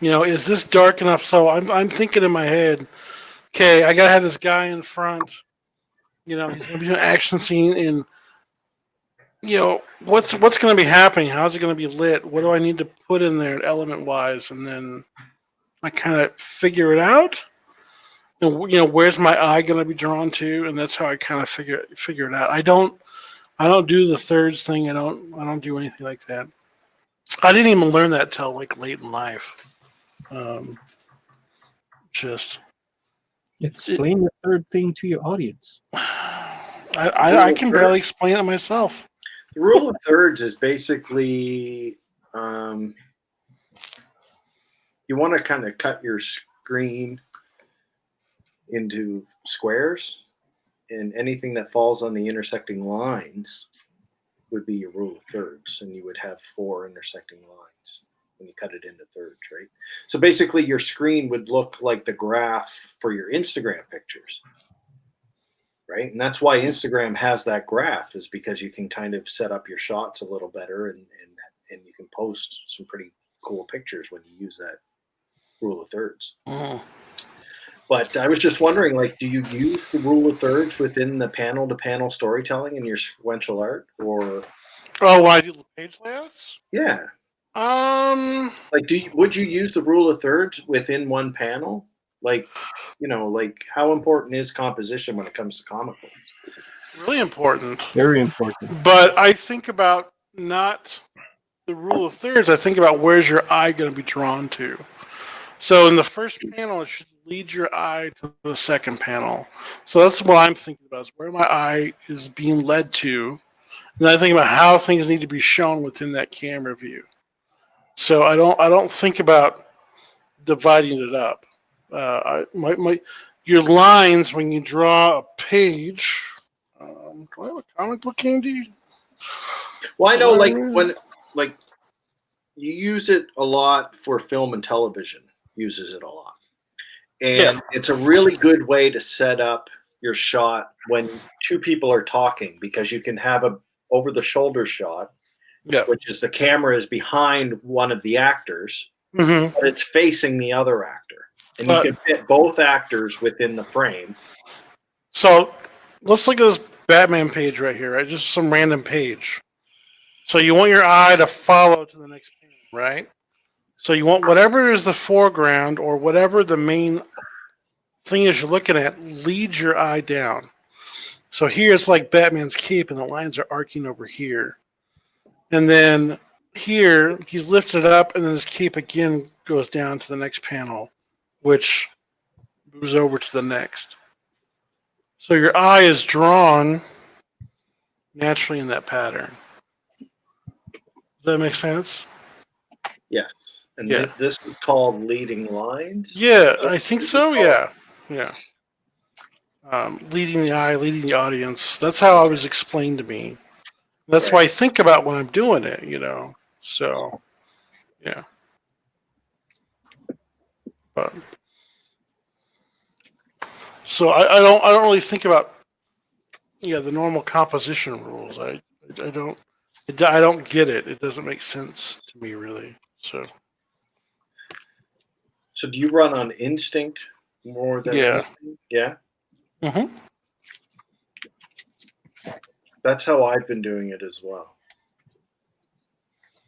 Is this dark enough? So I'm thinking in my head, okay, I gotta have this guy in front. He's gonna be doing an action scene, and what's gonna be happening? How's it gonna be lit? What do I need to put in there element wise? And then I kind of figure it out. And where's my eye gonna be drawn to? And that's how I kind of figure it out. I don't do the thirds thing. I don't do anything like that. I didn't even learn that till like late in life. Just Explain the third thing to your audience. I can barely explain it myself. The rule of thirds is basically you want to kind of cut your screen into squares, and anything that falls on the intersecting lines would be your rule of thirds, and you would have 4 intersecting lines when you cut it into thirds, right? So basically your screen would look like the graph for your Instagram pictures, right? And that's why Instagram has that graph, is because you can kind of set up your shots a little better, and you can post some pretty cool pictures when you use that rule of thirds. But I was just wondering, like, do you use the rule of thirds within the panel-to-panel storytelling in your sequential art, or? Oh, why do the page layouts? Yeah. Like, would you use the rule of thirds within one panel? Like, like how important is composition when it comes to comic books? It's really important. Very important. But I think about not the rule of thirds. I think about where's your eye going to be drawn to. So in the first panel, it should lead your eye to the second panel. So that's what I'm thinking about, is where my eye is being led to. And I think about how things need to be shown within that camera view. So I don't think about dividing it up. Your lines when you draw a page. Do I have a comic book handy? Well, I know, like you use it a lot for film and television. Uses it a lot, and it's a really good way to set up your shot when 2 people are talking, because you can have a over-the-shoulder shot, which is the camera is behind one of the actors, but it's facing the other actor, and you can fit both actors within the frame. So let's look at this Batman page right here, right? Just some random page. So you want your eye to follow to the next panel, right? So you want whatever is the foreground or whatever the main thing is you're looking at, lead your eye down. So here it's like Batman's cape and the lines are arcing over here. And then here he's lifted up and then his cape again goes down to the next panel, which moves over to the next. So your eye is drawn naturally in that pattern. Does that make sense? Yes. And this is called leading lines? Yeah, I think so, yeah. Leading the eye, leading the audience. That's how it was explained to me. That's why I think about when I'm doing it, So, yeah. So I don't really think about the normal composition rules. I don't get it. It doesn't make sense to me, really. So do you run on instinct more than anything? Yeah. Mm-hmm. That's how I've been doing it as well.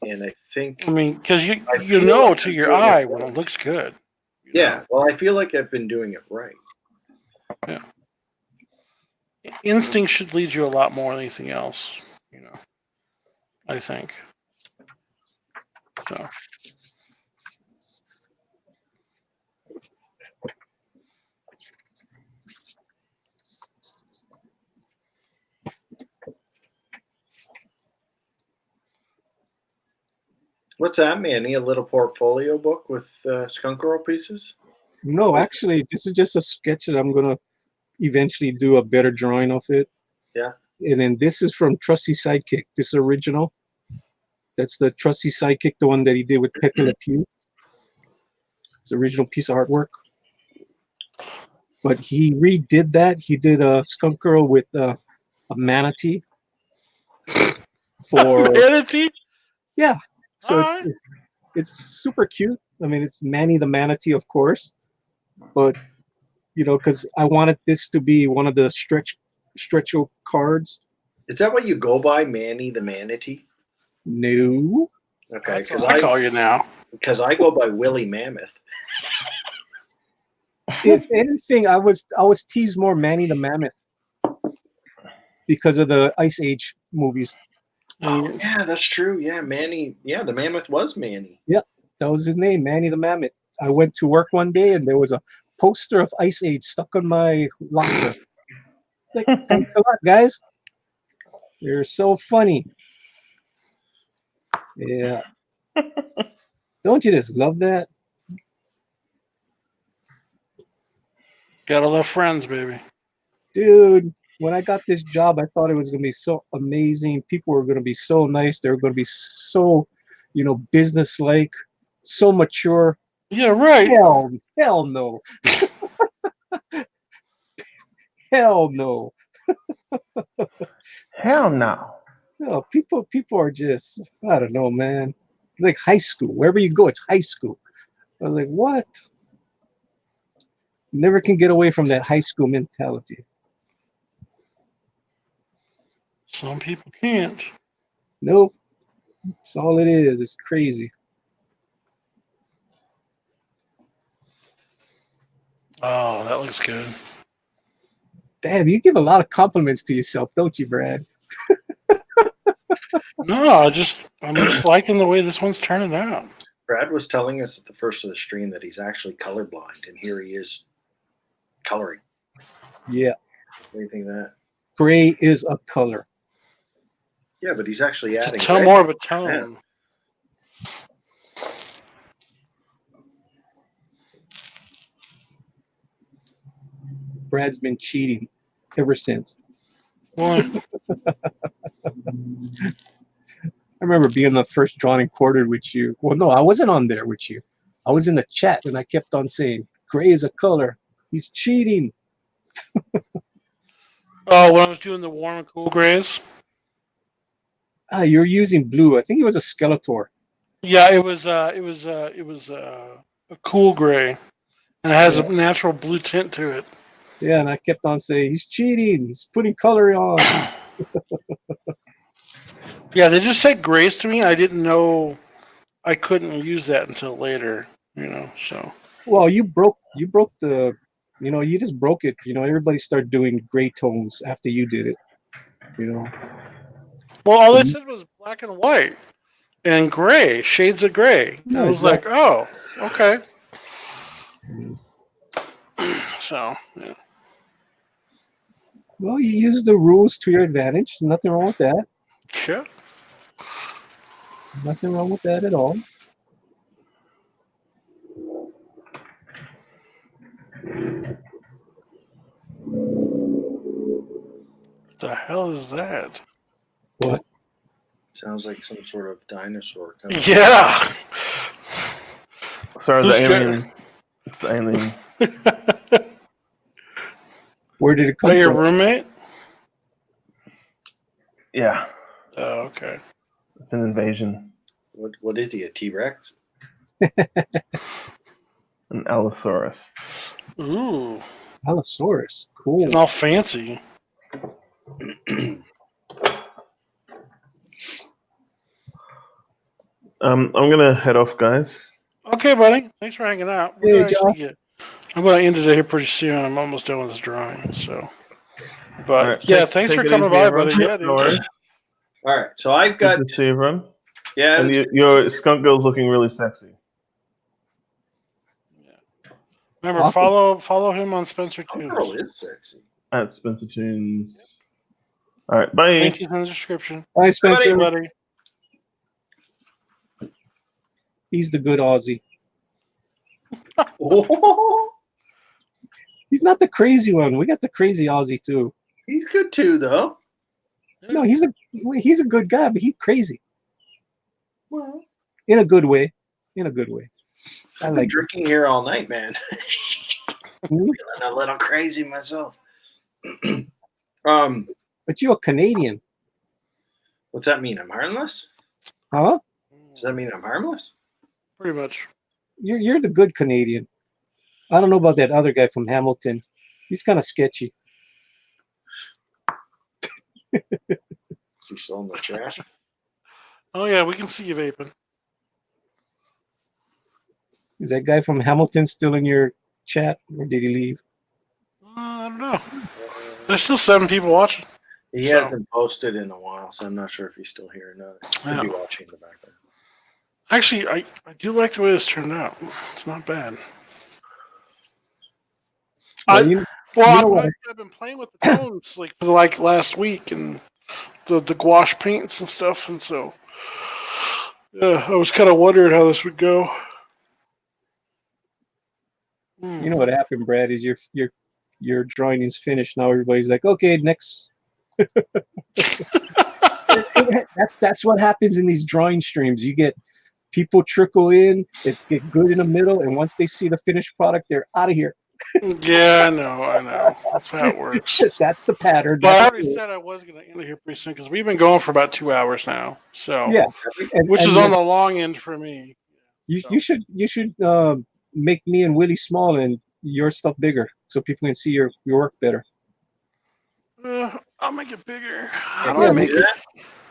And I think, because you know to your eye when it looks good. Yeah. Well, I feel like I've been doing it right. Yeah. Instinct should lead you a lot more than anything else, I think. So. What's that, Manny? A little portfolio book with skunk girl pieces? No, actually, this is just a sketch that I'm gonna eventually do a better drawing of it. Yeah. And then this is from Trusty Sidekick. This is original. That's the Trusty Sidekick, the one that he did with Pepe Le Pew. It's an original piece of artwork. But he redid that. He did a skunk girl with a manatee. For Manatee? yeah, so Alright. it's super cute. I mean, it's Manny the manatee, of course, but because I wanted this to be one of the stretcho cards. Is that what you go by, Manny the manatee? No. Okay, That's what I call you now. because I go by Willy Mammoth. If anything, I was teased more Manny the Mammoth because of the Ice Age movies. Oh yeah, that's true. Yeah, Manny. Yeah, the mammoth was Manny. Yeah, that was his name, Manny the Mammoth. I went to work one day and there was a poster of Ice Age stuck on my locker. Like, thanks a lot, guys. You're so funny. Yeah. Don't you just love that? Gotta love friends, baby. Dude, when I got this job, I thought it was going to be so amazing. People were going to be so nice. They were going to be so, business-like, so mature. Yeah, right. Hell no. Hell no. Hell no. No, people are just, I don't know, man. Like high school. Wherever you go, it's high school. I was like, what? Never can get away from that high school mentality. Some people can't. Nope. That's all it is. It's crazy. Oh, that looks good. Damn, you give a lot of compliments to yourself, don't you, Brad? No, I'm just liking the way this one's turning out. Brad was telling us at the first of the stream that he's actually colorblind, and here he is coloring. Yeah. What do you think of that? Gray is a color. Yeah, but he's actually It's adding a tone, gray. more of a tone. Brad's been cheating ever since. Why? I remember being the first drawn and quartered with you. Well, no, I wasn't on there with you. I was in the chat and I kept on saying, gray is a color. He's cheating. Oh, when I was doing the warm and cool grays? You're using blue. I think it was a Skeletor. Yeah, it was a cool gray. And it has a natural blue tint to it. Yeah, and I kept on saying, he's cheating. He's putting color on. Yeah, they just said grays to me. I didn't know I couldn't use that until later, so. Well, you broke the, you just broke it. Everybody started doing gray tones after you did it, Well, all they said was black and white and gray, shades of gray. No, I was exactly. like, oh, okay. So, yeah. Well, you use the rules to your advantage. Nothing wrong with that. Yeah. Nothing wrong with that at all. What the hell is that? What? Sounds like some sort of dinosaur coming. Yeah. Sorry, Who's the alien. It's the alien. Where did it come Your from? roommate? Yeah, Oh, okay. it's an invasion. What is he, a T-Rex? An Allosaurus. Ooh. Allosaurus. Cool. Getting all fancy. I'm gonna head off, guys. Okay, buddy. Thanks for hanging out. Hey, I'm going to end it here pretty soon. I'm almost done with this drawing, so. But, All right, thanks for take it coming easy, by, everyone. buddy. Yeah, No worries. dude. All right, so I've got Good to see everyone. yeah. And your skunk girl's looking really sexy. Remember, Awesome. follow him on Spencer Girl Tunes. is sexy. At Spencer Tunes. All right, bye. Link is in the description. Bye, Spencer. Buddy. He's the good Aussie. Oh, He's not the crazy one. We got the crazy Aussie too. he's good too, though. No, he's a good guy, but he's crazy Well, in a good way. In a good way. I I've been like. drinking here all night, man. Mhm. Feeling a little crazy myself. But you're a Canadian, What's that mean? I'm harmless? huh? Does that mean I'm harmless? Pretty much. You're the good Canadian. I don't know about that other guy from Hamilton. He's kind of sketchy. Is he still in the chat? Oh yeah, we can see you vaping. Is that guy from Hamilton still in your chat, or did he leave? I don't know. There's still 7 people watching. He So- hasn't posted in a while, so I'm not sure if he's still here or not. Could be Yeah. watching in the background. Actually, I do like the way this turned out. It's not bad. Well, you know I've been playing with the tones like for like last week and the gouache paints and stuff, and so yeah, I was kind of wondering how this would go. You know what happened, Brad, is your drawing is finished. Now everybody's like, okay, next. That's what happens in these drawing streams. You get people trickle in, it get good in the middle, and once they see the finished product, they're out of here. Yeah, I know. That's how it works. That's the pattern. But I That's already it. said I was going to end it here pretty soon because we've been going for about 2 hours now. So Yeah, which is on the long end for me. You should make me and Willie small and your stuff bigger so people can see your work better. I'll make it bigger. How Yeah, do I make it?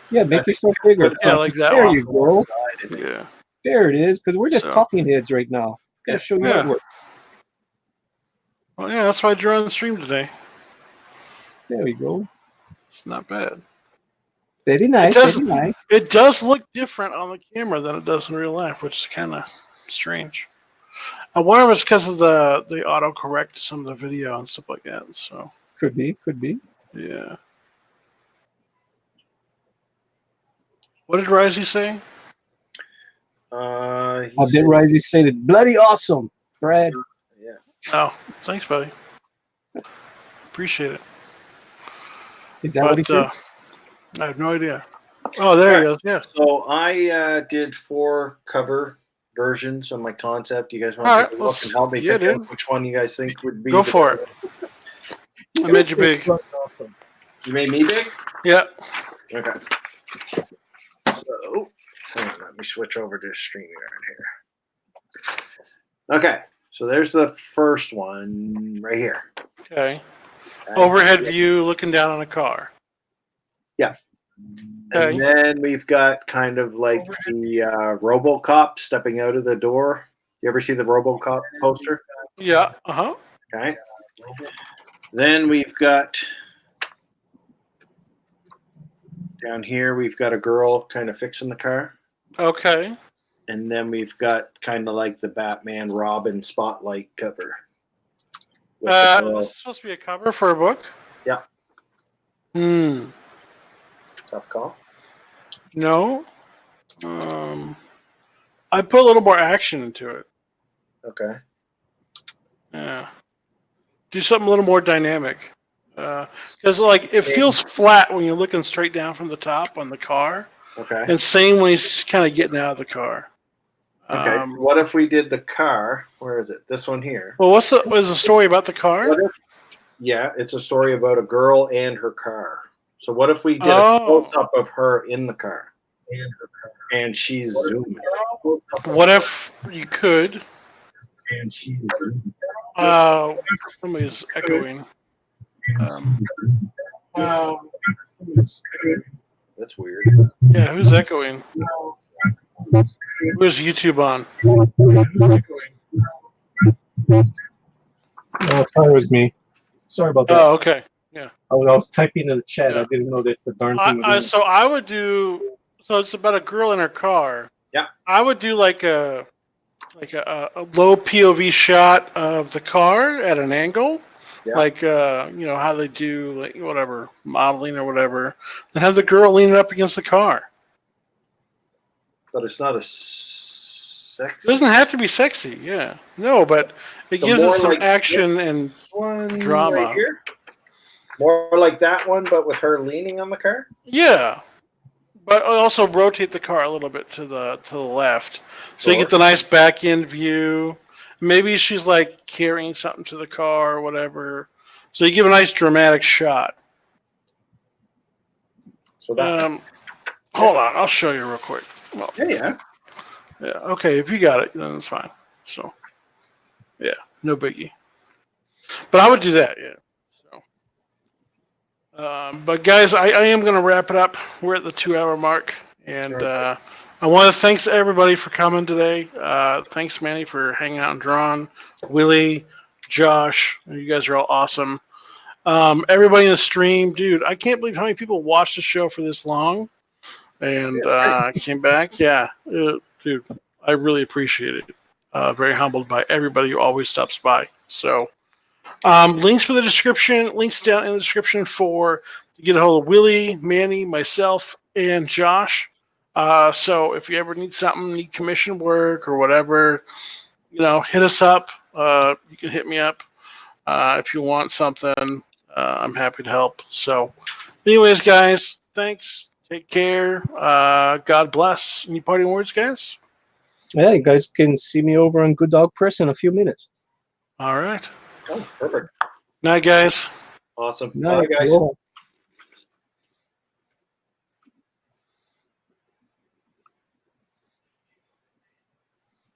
Yeah, make yourself bigger. Yeah, like that There one. you go. Yeah. There it is. Because we're just So- talking heads right now. Gotta Yeah. show you Yeah. that work. Well, yeah, that's why I drew on the stream today. There we go. It's not bad. Very nice. does- Very nice. It does look different on the camera than it does in real life, which is kind of strange. I wonder if it's because of the autocorrect some of the video and stuff like that. So Could be. Could be. yeah. What did Risey say? He I said- did Risey say that bloody awesome, Brad. Yeah. Oh, thanks, buddy. Appreciate it. Is that what he said? I have no idea. Oh, there he goes. Yeah. So I did 4 cover versions of my concept. You guys want All to right, take a look and help me yeah, pick out dude. which one you guys think would be? Go for it. I made you big. Awesome. You made me big? Yeah. Okay. So, hang on, let me switch over to StreamYard here. Okay, so there's the first one right here. Okay. Overhead view, looking down on a car. Yeah. Okay. And then we've got kind of like the RoboCop stepping out of the door. You ever see the RoboCop poster? Yeah. Uh huh. Okay. Then we've got down here, we've got a girl kind of fixing the car. Okay. And then we've got kind of like the Batman Robin spotlight cover. With the girl. This is supposed to be a cover for a book. Yeah. Tough call. No. I put a little more action into it. Okay. Yeah. Do something a little more dynamic. Because like it feels flat when you're looking straight down from the top on the car, Okay. and same when he's just kind of getting out of the car. Okay. What if we did the car? Where is it? This one here. Well, what is the story about the car? What if? Yeah, it's a story about a girl and her car. So what if we did Oh. a close up of her in the car, and she's zooming? What if you could? And she's Somebody's echoing. That's weird. Yeah, who's echoing? Who's YouTube on? Oh, sorry, it was me. Sorry about that. Oh, okay. I was typing in the chat. Yeah. I didn't know that the darn thing was So I would do. So it's about a girl in her car. Yeah. I would do like a low POV shot of the car at an angle, Yeah. like how they do like whatever modeling or whatever. Then have the girl leaning up against the car. But it's not a Sexy. It doesn't have to be sexy. Yeah. No, but it So gives us more some like action and one drama. right here. More like that one, but with her leaning on the car. yeah. But also rotate the car a little bit to the left, so you Sure. get the nice back end view. Maybe she's like carrying something to the car or whatever. So you give a nice dramatic shot. So that. Hold on, I'll show you real quick. Well, Yeah. yeah. Okay, if you got it, then it's fine. So, yeah, no biggie. But I would do that. Yeah. So, but guys, I am going to wrap it up. We're at the 2-hour mark, and I want to thanks everybody for coming today. Thanks, Manny, for hanging out and drawing. Willie, Josh, you guys are all awesome. Everybody in the stream, dude, I can't believe how many people watched the show for this long. And came back. Yeah, dude, I really appreciate it. Very humbled by everybody who always stops by. So, links for the description, links down in the description to get a hold of Willie, Manny, myself, and Josh. So if you ever need something, need commission work or whatever, hit us up. You can hit me up if you want something. I'm happy to help. So, anyways, guys, thanks. Take care. God bless. Any parting words, guys? Yeah, you guys can see me over on Good Dog Press in a few minutes. All right. Oh, perfect. Night, guys. Awesome. Night, Bye, guys. aloha.